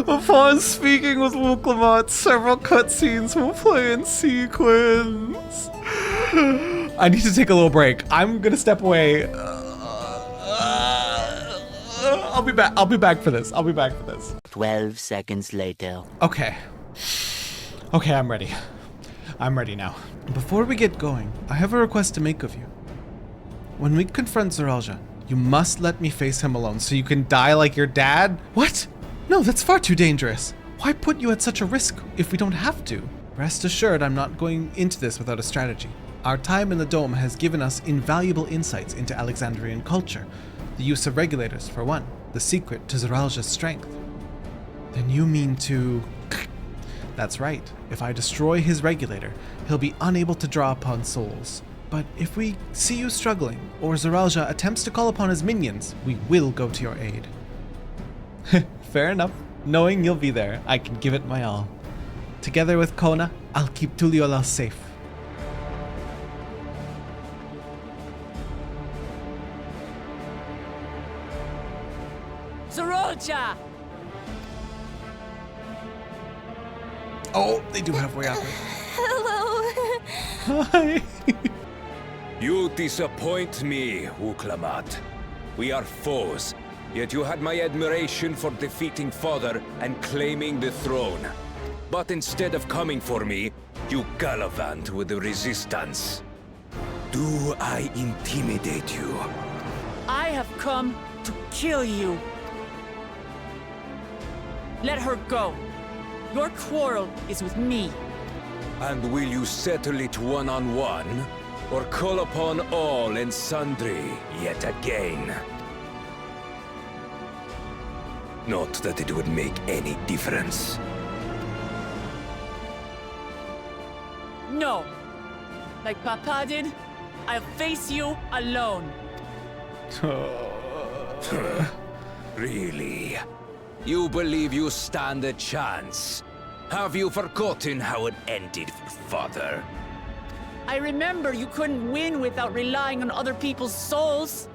Upon speaking with Wuklamot, several cutscenes will play in sequence. I need to take a little break. I'm gonna step away. I'll be back. I'll be back for this. I'll be back for this. 12 seconds later. Okay. Okay, I'm ready. I'm ready now. Before we get going, I have a request to make of you. When we confront Zoraal Ja, you must let me face him alone so you can die like your dad? What? No, that's far too dangerous. Why put you at such a risk if we don't have to? Rest assured, I'm not going into this without a strategy. Our time in the Dome has given us invaluable insights into Alexandrian culture. The use of regulators, for one. The secret to Zoraal Ja's strength. Then you mean to... That's right. If I destroy his regulator, he'll be unable to draw upon souls. But if we see you struggling, or Zoraal Ja attempts to call upon his minions, we will go to your aid. Fair enough. Knowing you'll be there, I can give it my all. Together with Kona, I'll keep Tural safe. Zoraal Ja! Oh, they do have way out there. Hello. Hi. You disappoint me, Wuklamat. We are foes, yet you had my admiration for defeating Father and claiming the throne. But instead of coming for me, you gallivant with the resistance. Do I intimidate you? I have come to kill you. Let her go. Your quarrel is with me. And will you settle it one-on-one? Or call upon all and sundry yet again? Not that it would make any difference. No. Like Papa did, I'll face you alone. Really? You believe you stand a chance? Have you forgotten how it ended for Father? I remember you couldn't win without relying on other people's souls.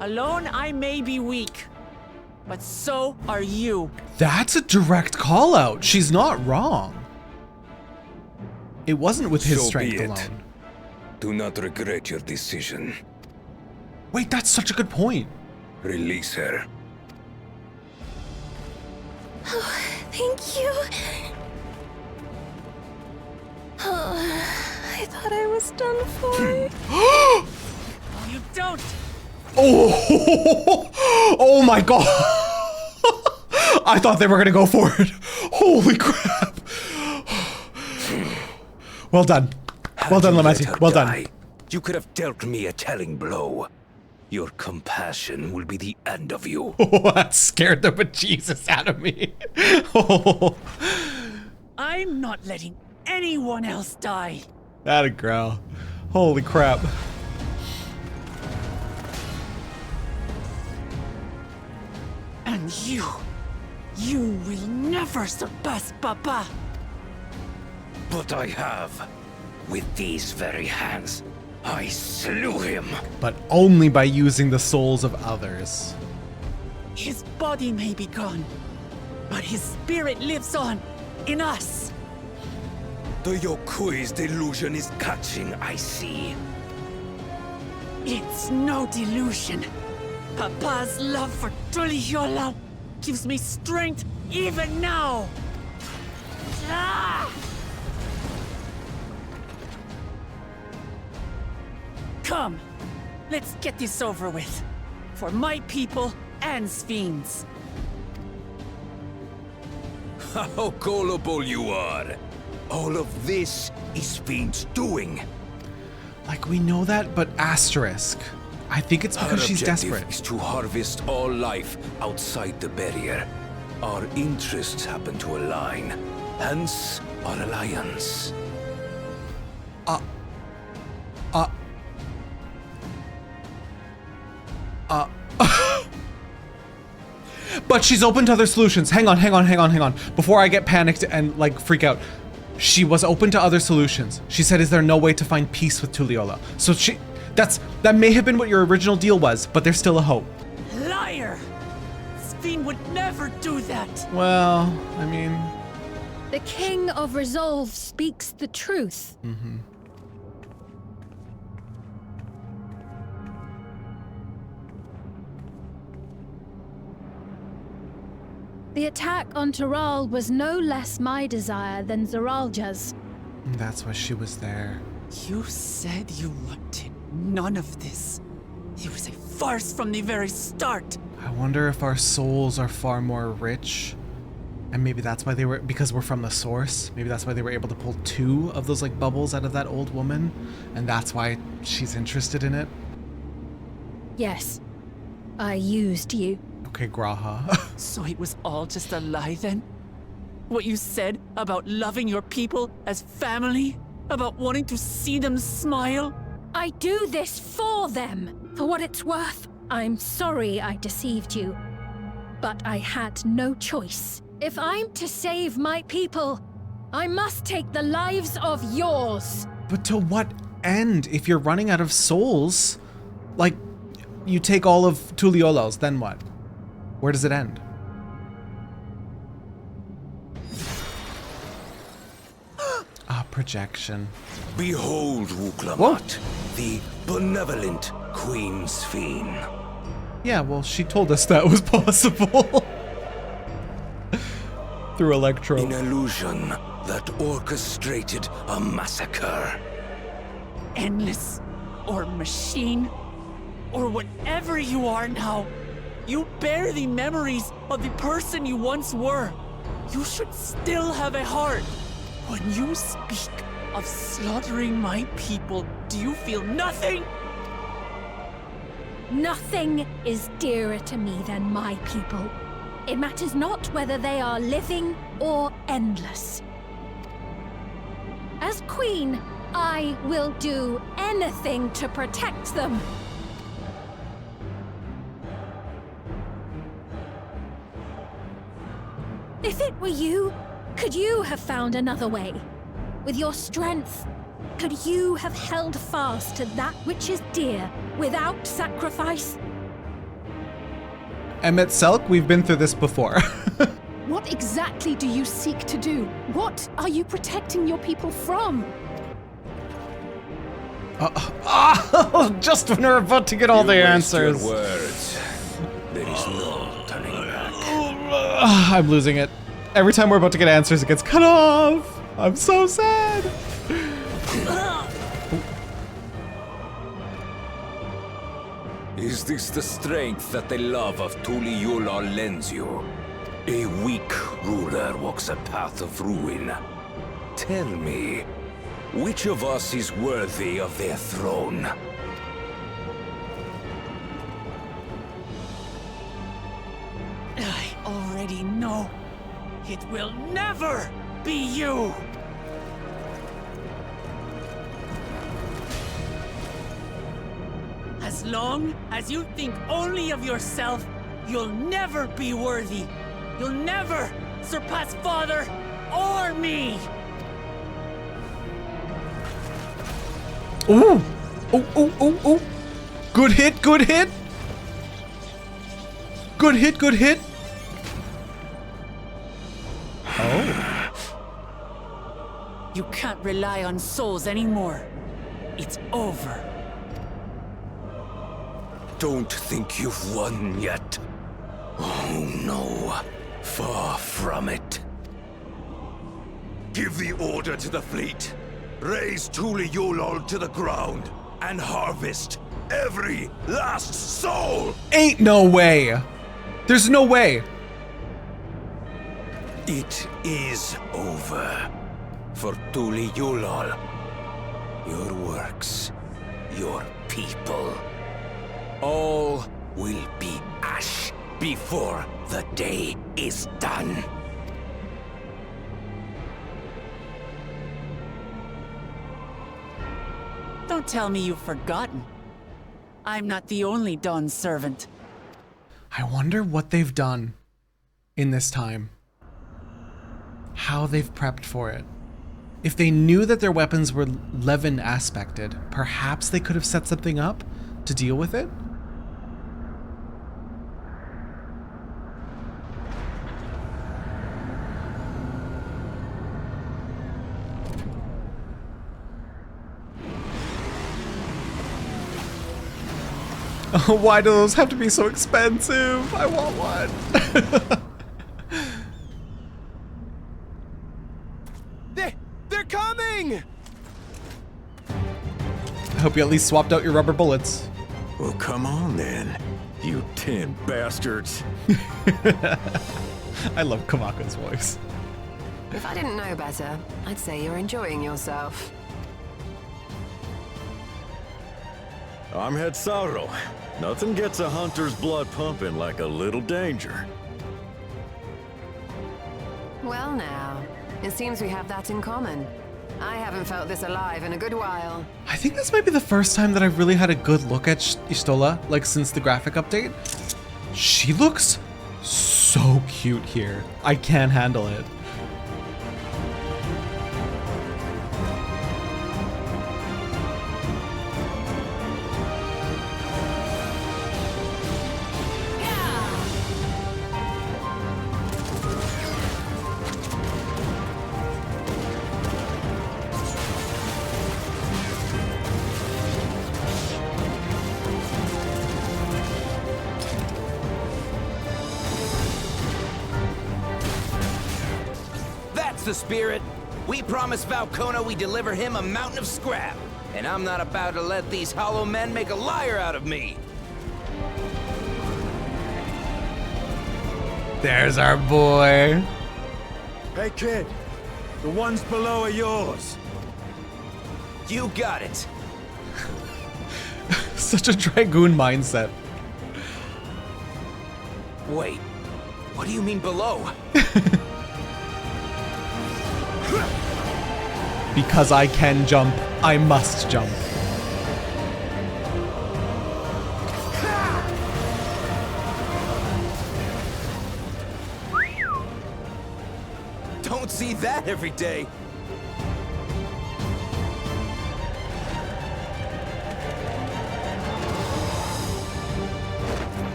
Alone, I may be weak, but so are you. That's a direct call out. She's not wrong. It wasn't with his strength alone. Do not regret your decision. Wait, that's such a good point. Release her. Oh, thank you. Oh, I thought I was done for. You don't. Oh, oh my god. I thought they were gonna go for it. Holy crap. Well done. Well done, Lamati. Well done. You could have dealt me a telling blow. Your compassion will be the end of you. Oh, that scared the bejesus out of me. Oh. I'm not letting anyone else die. That a growl. Holy crap. And you will never surpass Papa. But I have. With these very hands, I slew him. But only by using the souls of others. His body may be gone, but his spirit lives on in us. The Yokui's delusion is catching, I see. It's no delusion. Papa's love for Tural gives me strength even now. Ah! Come, let's get this over with. For my people and Sphene's. How gullible you are. All of this is Sphene's doing. Like, we know that, but asterisk. I think it's because she's desperate. Our objective is to harvest all life outside the barrier. Our interests happen to align. Hence, our alliance. But she's open to other solutions. Hang on. Before I get panicked and like freak out. She was open to other solutions. She said, is there no way to find peace with Tural? So that may have been what your original deal was, but there's still a hope. Liar! Sphene would never do that. Well, I mean... The King of Resolve speaks the truth. Mm-hmm. The attack on Tural was no less my desire than Zoraal Ja's. That's why she was there. You said you wanted none of this. It was a farce from the very start. I wonder if our souls are far more rich. And maybe that's why because we're from the source, maybe that's why they were able to pull 2 of those like bubbles out of that old woman. And that's why she's interested in it. Yes, I used you. Okay, Graha. So it was all just a lie then? What you said about loving your people as family? About wanting to see them smile? I do this for them. For what it's worth, I'm sorry I deceived you. But I had no choice. If I'm to save my people, I must take the lives of yours. But to what end? If you're running out of souls, like, you take all of Tuliola's, then what? Where does it end? Projection. Behold, Wuklamat, the benevolent Queen Sphene. Yeah, well, she told us that was possible. Through electrope. An illusion that orchestrated a massacre. Endless, or machine, or whatever you are now, you bear the memories of the person you once were. You should still have a heart. When you speak of slaughtering my people, do you feel nothing? Nothing is dearer to me than my people. It matters not whether they are living or endless. As queen, I will do anything to protect them. If it were you, could you have found another way? With your strength, could you have held fast to that which is dear without sacrifice? Emmett Selk, we've been through this before. What exactly do you seek to do? What are you protecting your people from? Just when we're about to get all the answers. Your words. There is no turning back. I'm losing it. Every time we're about to get answers, it gets cut off. I'm so sad. Is this the strength that the love of Tuliyola lends you? A weak ruler walks a path of ruin. Tell me, which of us is worthy of their throne? I already know. It will never be you! As long as you think only of yourself, you'll never be worthy. You'll never surpass Father or me! Ooh! Oh, oh, oh, oh! Good hit, good hit! Good hit, good hit! Oh. You can't rely on souls anymore. It's over. Don't think you've won yet. Oh no, far from it. Give the order to the fleet. Raise Tuliyola to the ground and harvest every last soul! Ain't no way! There's no way! It is over. For Tuliyola, your works, your people, all will be ash before the day is done. Don't tell me you've forgotten. I'm not the only Dawn's servant. I wonder what they've done in this time. How they've prepped for it. If they knew that their weapons were Levin aspected, perhaps they could have set something up to deal with it? Why do those have to be so expensive? I want one. They're coming! I hope you at least swapped out your rubber bullets. Well, come on then, you tin bastards. I love Kamako's voice. If I didn't know better, I'd say you're enjoying yourself. I'm Head Sauro. Nothing gets a hunter's blood pumping like a little danger. Well now, it seems we have that in common. I haven't felt this alive in a good while. I think this might be the first time that I've really had a good look at Y'shtola, like since the graphic update. She looks so cute here. I can't handle it. The spirit. We promised Valkona we deliver him a mountain of scrap, and I'm not about to let these hollow men make a liar out of me. There's our boy. Hey kid, the ones below are yours. You got it. Such a Dragoon mindset. Wait, what do you mean below? Because I can jump, I must jump. Don't see that every day.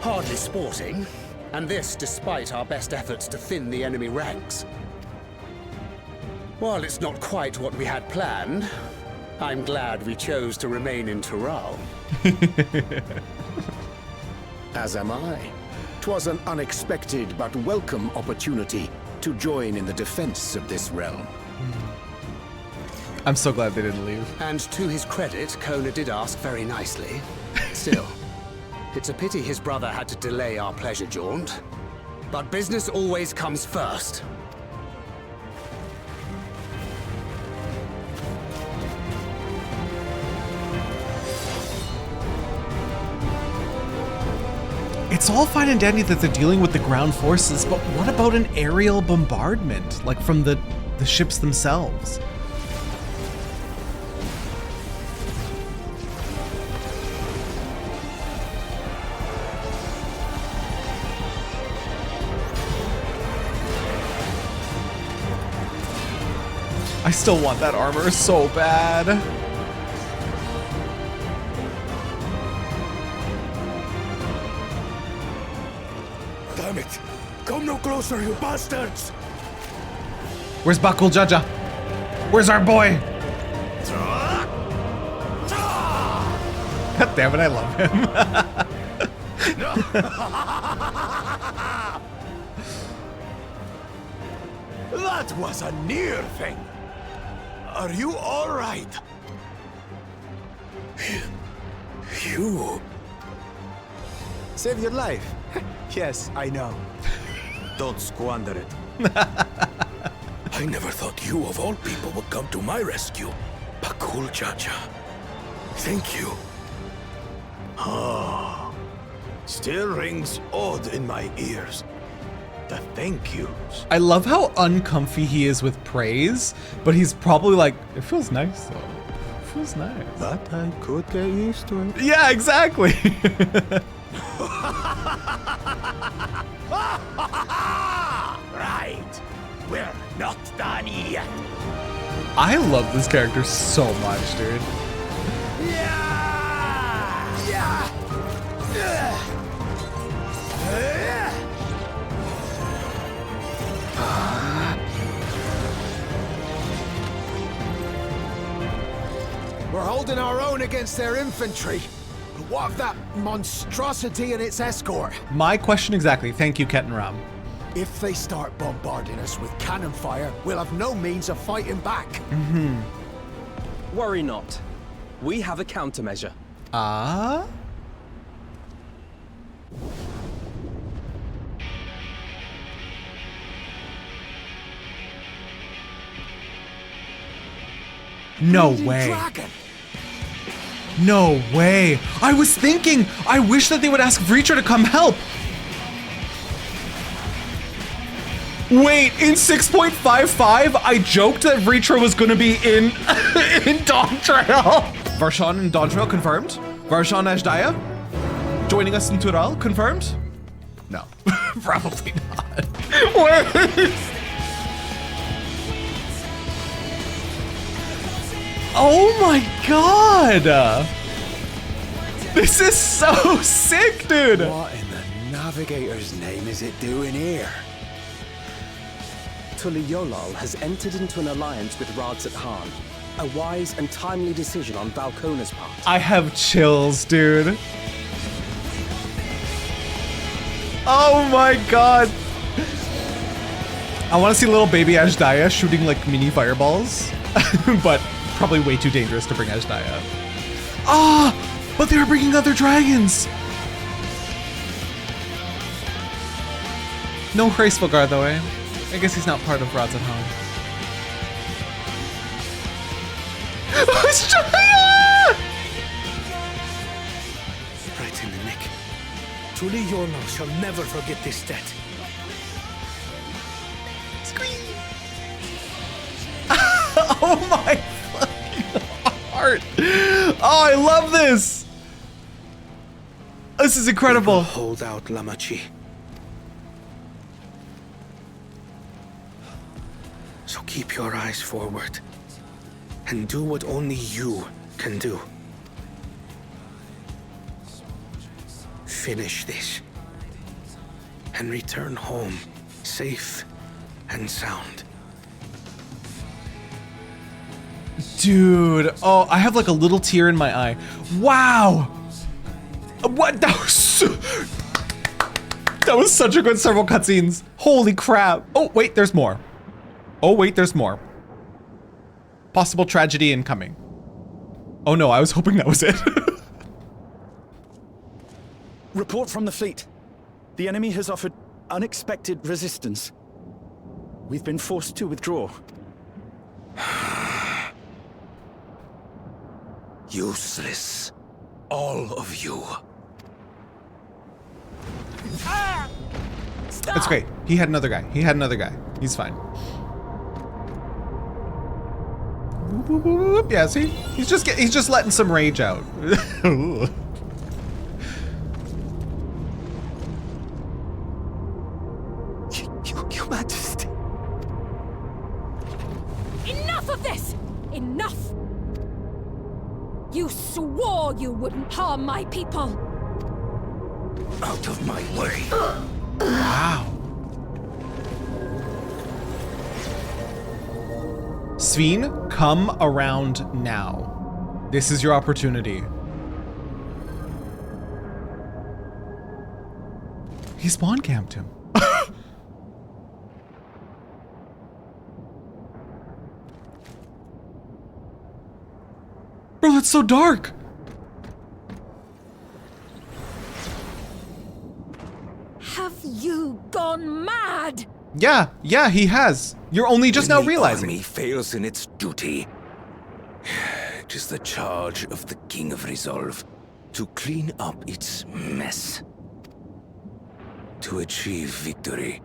Hardly sporting, and this despite our best efforts to thin the enemy ranks. While it's not quite what we had planned, I'm glad we chose to remain in Tural. As am I. 'Twas an unexpected but welcome opportunity to join in the defense of this realm. I'm so glad they didn't leave. And to his credit, Kona did ask very nicely. Still, it's a pity his brother had to delay our pleasure jaunt. But business always comes first. It's all fine and dandy that they're dealing with the ground forces, but what about an aerial bombardment, like from the ships themselves? I still want that armor so bad. Damn it! Come no closer, you bastards! Where's Bakul Jaja? Where's our boy? God damn it, I love him. That was a near thing. Are you all right? You... Save your life. Yes, I know. Don't squander it. I never thought you of all people would come to my rescue. Bakul Jaja. Thank you. Ah, still rings odd in my ears. The thank yous. I love how uncomfy he is with praise, but he's probably like, it feels nice though. It feels nice. But I could get used to it. Yeah, exactly. Right. We're not done yet. I love this character so much, dude. We're holding our own against their infantry. But what of that monstrosity and its escort? My question exactly. Thank you, Ketan Ram. If they start bombarding us with cannon fire, we'll have no means of fighting back. Worry not. We have a countermeasure. Ah? No way. No way. I was thinking, I wish that they would ask Vritra to come help. Wait, in 6.55, I joked that Vritra was gonna be in Dawntrail. Varshan and Dawntrail confirmed. Varshan Ashdaya joining us in Tural confirmed. No, probably not. Wait. Oh my god! This is so sick, dude! What in the navigator's name is it doing here? Tural has entered into an alliance with Radzat Han. A wise and timely decision on Valkona's part. I have chills, dude. Oh my god! I want to see little baby Ashdaya shooting like mini fireballs, but probably way too dangerous to bring Ashdaya. Ah! But they were bringing other dragons! No Hraesvelgar though, eh? I guess he's not part of Radzat Han. Ashdaya! Right in the nick. Tural shall never forget this debt. Oh my fucking heart! Oh, I love this! This is incredible. Hold out, Lamachi. So keep your eyes forward and do what only you can do. Finish this and return home safe and sound. Dude, oh, I have like a little tear in my eye. Wow! What? That was such a good several cutscenes. Holy crap. Oh, wait, there's more. Oh, wait, there's more. Possible tragedy incoming. Oh no, I was hoping that was it. Report from the fleet. The enemy has offered unexpected resistance. We've been forced to withdraw. Useless. All of you. It's great. He had another guy. He had another guy. He's fine. Whoop, whoop, whoop, whoop. Yeah, see? He's just letting some rage out. Your Majesty. Enough of this! Enough! You swore you wouldn't harm my people! Out of my way. Wow. Sphene, come around now. This is your opportunity. He spawn camped him. Bro, that's so dark. Have you gone mad? Yeah, he has. You're only just now realizing. The army fails in its duty. It is the charge of the King of Resolve to clean up its mess. To achieve victory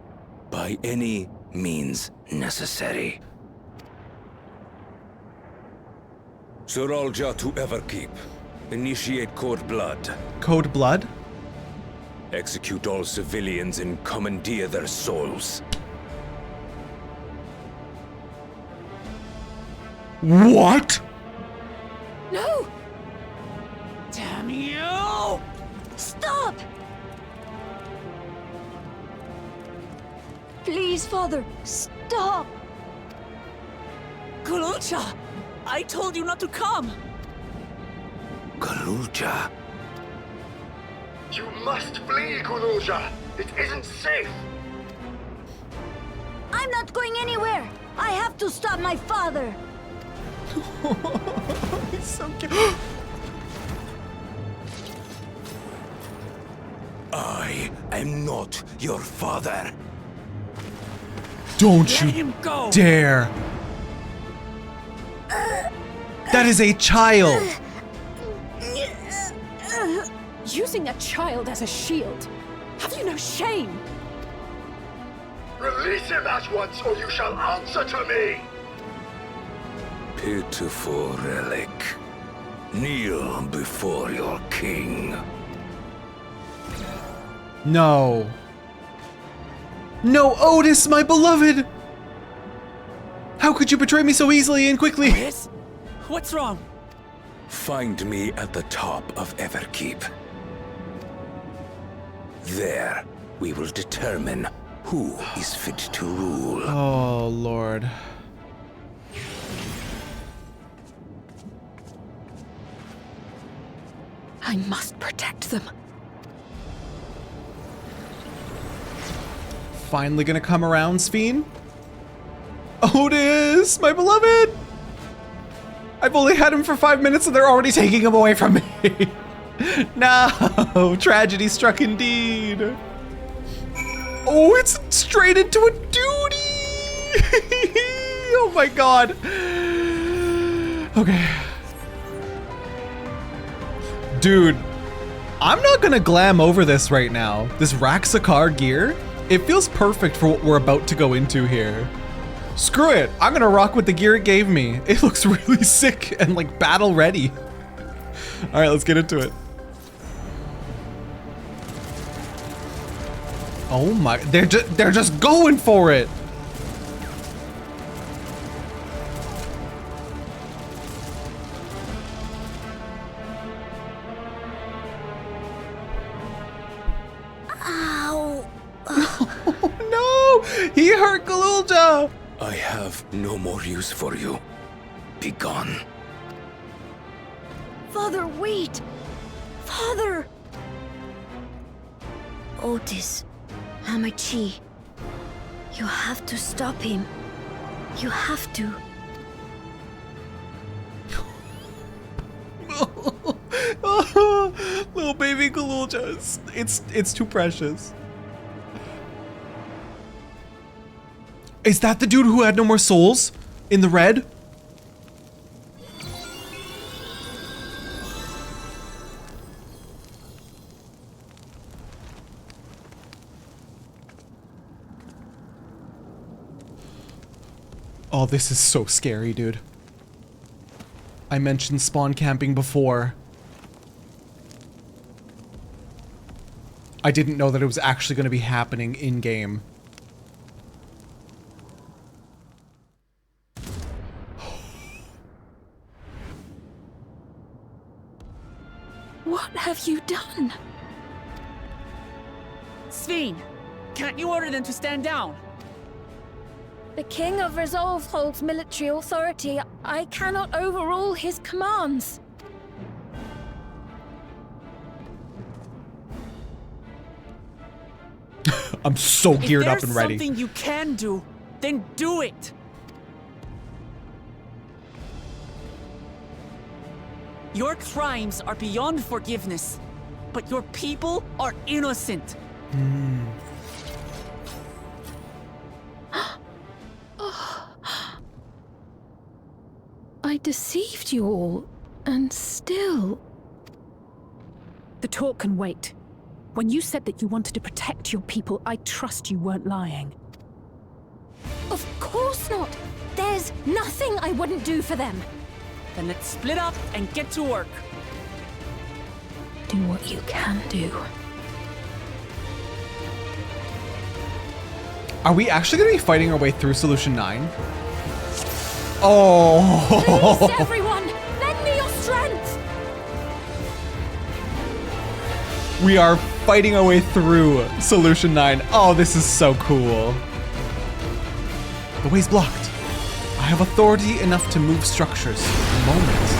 by any means necessary. Zoraal Ja to Everkeep. Initiate Code Blood. Code Blood? Execute all civilians and commandeer their souls. What? No! Damn you! Stop! Please, Father, stop! Zoraal Ja! I told you not to come! Zoraal Ja. You must flee, Zoraal Ja. It isn't safe. I'm not going anywhere! I have to stop my father! He's so cute. I am not your father. Don't Let you him go. dare! That is a child! Using a child as a shield. Have you no shame? Release him at once, or you shall answer to me! Pitiful relic. Kneel before your king. No. No, Otis, my beloved! How could you betray me so easily and quickly? Otis? What's wrong? Find me at the top of Everkeep. There, we will determine who is fit to rule. Oh, Lord. I must protect them. Finally gonna come around, Sphene? Otis, my beloved! I've only had him for 5 minutes and they're already taking him away from me. No, tragedy struck indeed. Oh, it's straight into a duty. Oh my God. Okay. Dude, I'm not gonna glam over this right now. This Raxakar gear, it feels perfect for what we're about to go into here. Screw it, I'm gonna rock with the gear it gave me. It looks really sick and like battle ready. All right, let's get into it. Oh my, they're just going for it. Ow! No, he hurt Galulja. I have no more use for you. Be gone. Father, wait! Father! Otis, Hamachi, you have to stop him. You have to. Little baby Galulja, it's too precious. Is that the dude who had no more souls in the red? Oh, this is so scary, dude. I mentioned spawn camping before. I didn't know that it was actually going to be happening in-game. What have you done? Sphene, can't you order them to stand down? The King of Resolve holds military authority. I cannot overrule his commands. I'm so geared up If and there's ready. something you can do, then do it. Your crimes are beyond forgiveness, but your people are innocent. I deceived you all, and still... The talk can wait. When you said that you wanted to protect your people, I trust you weren't lying. Of course not. There's nothing I wouldn't do for them. Then let's split up and get to work. Do what you can do. Are we actually going to be fighting our way through Solution 9? Oh! Please, everyone, lend me your strength. We are fighting our way through Solution 9. Oh, this is so cool. The way's blocked. I have authority enough to move structures. Moment.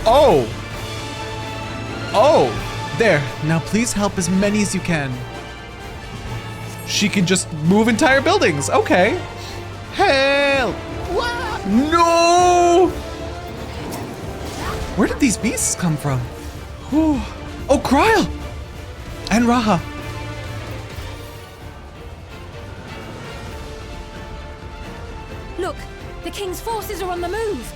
Oh! Oh! There. Now please help as many as you can. She can just move entire buildings. Okay. Help! No! Where did these beasts come from? Whew. Oh, Kryl! And Raha. Look, the King's forces are on the move.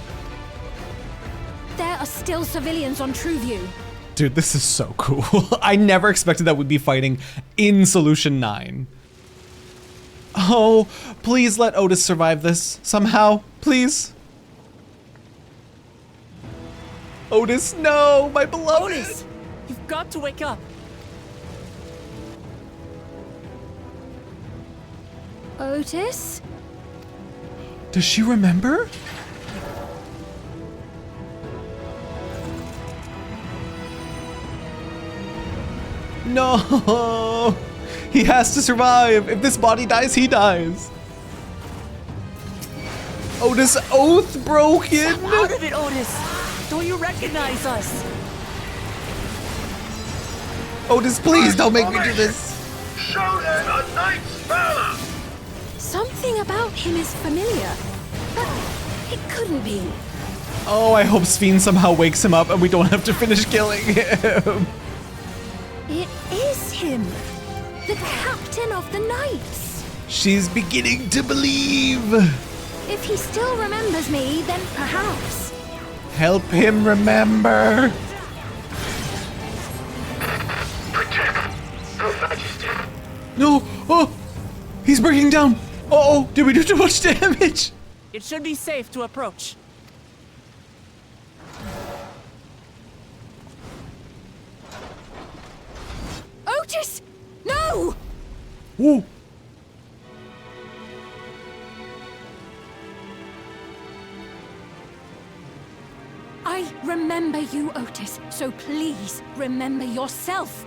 There are still civilians on Trueview. Dude, this is so cool. I never expected that we'd be fighting in Solution 9. Oh, please let Otis survive this somehow, please. Otis, no, my beloved. Otis, you've got to wake up. Otis? Does she remember? No, he has to survive. If this body dies, he dies. Otis, oath broken. Snap out of it, Otis. Don't you recognize us? Otis, please don't make me do this. Show them a knight's valor. Something about him is familiar, but it couldn't be. Oh, I hope Sphene somehow wakes him up and we don't have to finish killing him. It is him, the captain of the knights. She's beginning to believe. If he still remembers me, then perhaps. Help him remember. No, oh, he's breaking down. Uh-oh, did we do too much damage? It should be safe to approach. Otis, no! Ooh. I remember you, Otis, so please remember yourself.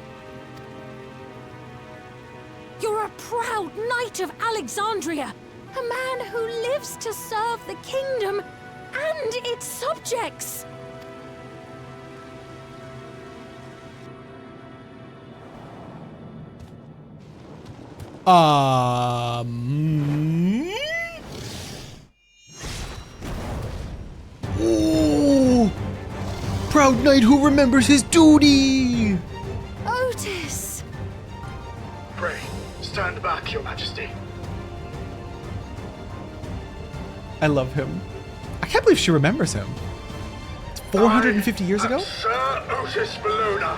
You're a proud knight of Alexandria, a man who lives to serve the kingdom and its subjects. Ooh. Proud knight who remembers his duty. Otis. Pray, stand back, Your Majesty. I love him. I can't believe she remembers him. It's 450 years ago? Sir Otis Bellona,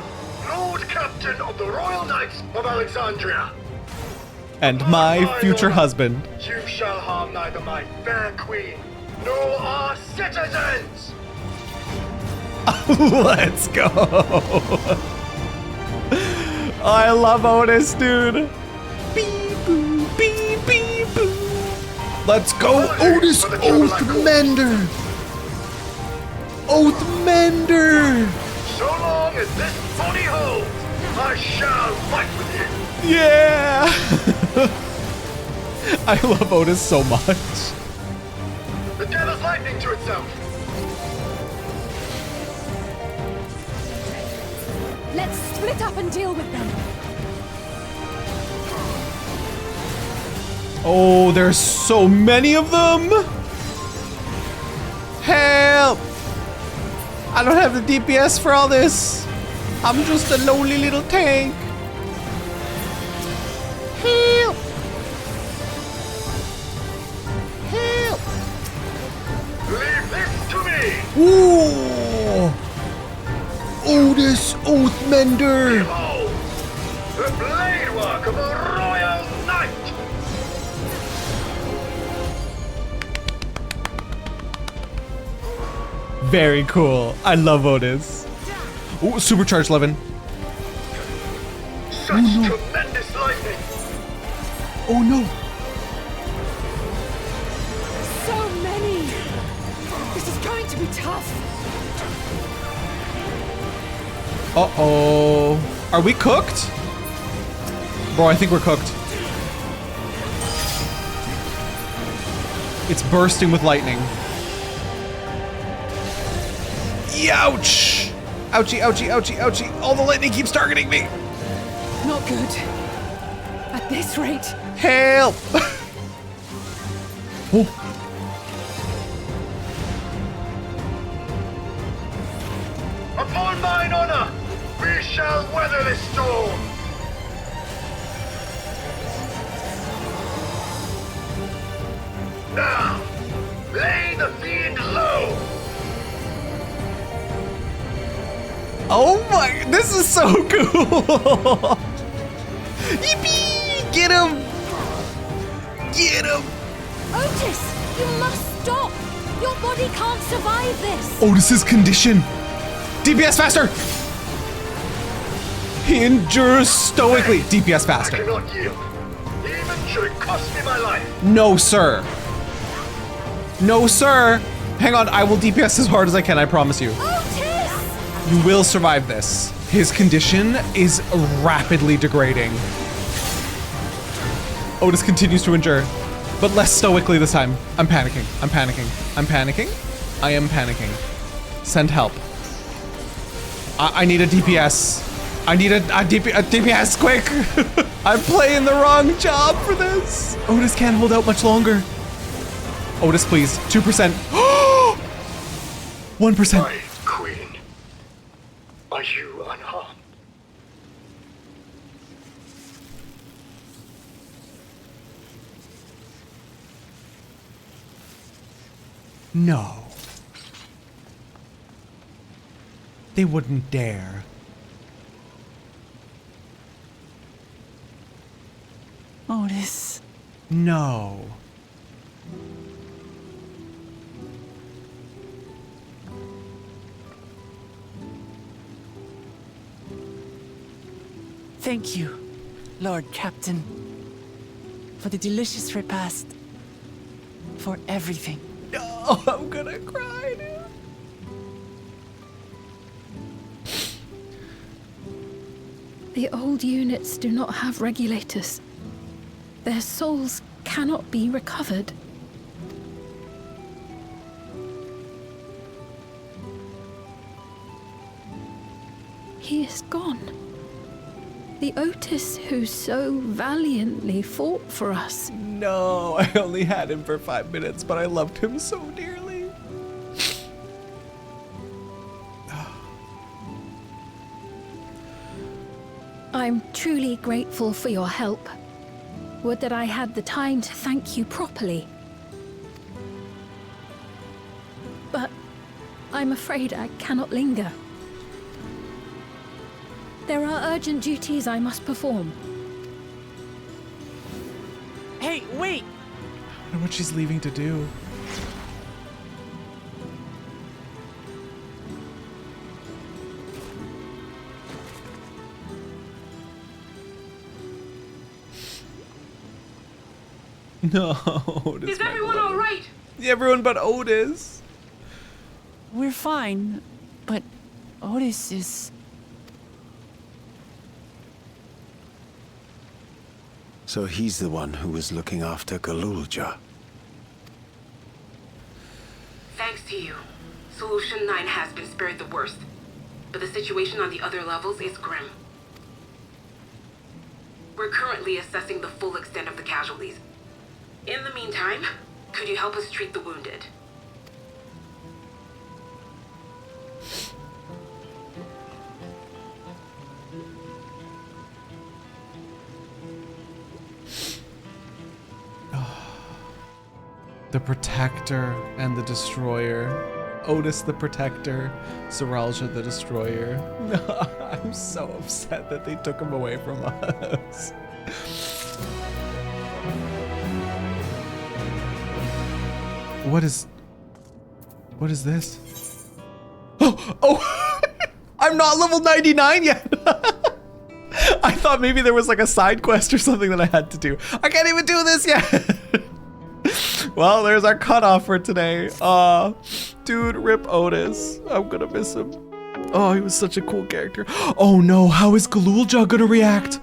Lord Captain of the Royal Knights of Alexandria. And my future husband. You shall harm neither my fair queen nor our citizens. Let's go. I love Otis, dude. Beep, boo, beep, beep, boo. Let's go, Otis Oathmender. Oathmender. So long as this body holds, I shall fight with you. Yeah. I love Otis so much. The devil's lightning to itself. Let's split up and deal with them. Oh, there's so many of them. Help! I don't have the DPS for all this. I'm just a lonely little tank. Help! Help! Leave this to me. Ooh! Otis Oathmender. Behold, the blade work of a royal knight. Very cool. I love Otis. Ooh, supercharged Levin. Such tremendous lightning. Oh no. So many. This is going to be tough. Uh-oh. Are we cooked? Bro, I think we're cooked. It's bursting with lightning. Ouch! Ouchie, ouchie, ouchie, ouchie. All the lightning keeps targeting me. Not good. A At this rate. Help! Oh. Upon mine honor, we shall weather this storm. Now, lay the fiend low. Oh my, this is so cool! Yippee! Get him! Get him! Otis, you must stop! Your body can't survive this! Otis's condition! DPS faster! He endures stoically. DPS faster. I cannot yield, even should it cost me my life. No, sir. No, sir. Hang on, I will DPS as hard as I can, I promise you. Otis! You will survive this. His condition is rapidly degrading. Otis continues to endure, but less stoically this time. I'm panicking. I'm panicking. I'm panicking. I am panicking. Send help. I need a DPS. I need a DPS quick. I'm playing the wrong job for this. Otis can't hold out much longer. Otis, please. 2%. 1%. My queen, are you unharmed? No. They wouldn't dare. Otis. No. Thank you, Lord Captain, for the delicious repast, for everything. No, I'm gonna cry, dude. The old units do not have regulators. Their souls cannot be recovered. He is gone. The Otis who so valiantly fought for us. No, I only had him for 5 minutes, but I loved him so dearly. I'm truly grateful for your help. Would that I had the time to thank you properly. But I'm afraid I cannot linger. There are urgent duties I must perform. Hey, wait! I wonder what she's leaving to do. No, Otis. Is everyone all right? Everyone but Otis. We're fine, but Otis is... So he's the one who was looking after Zoraal Ja. Thanks to you, Solution 9 has been spared the worst, but the situation on the other levels is grim. We're currently assessing the full extent of the casualties. In the meantime, could you help us treat the wounded? The Protector and the Destroyer. Otis the Protector, Zoraal Ja the Destroyer. I'm so upset that they took him away from us. What is this? Oh, I'm not level 99 yet. I thought maybe there was like a side quest or something that I had to do. I can't even do this yet. Well, there's our cutoff for today. Dude, rip Otis. I'm gonna miss him. Oh, he was such a cool character. Oh no, how is Zoraal Ja gonna react?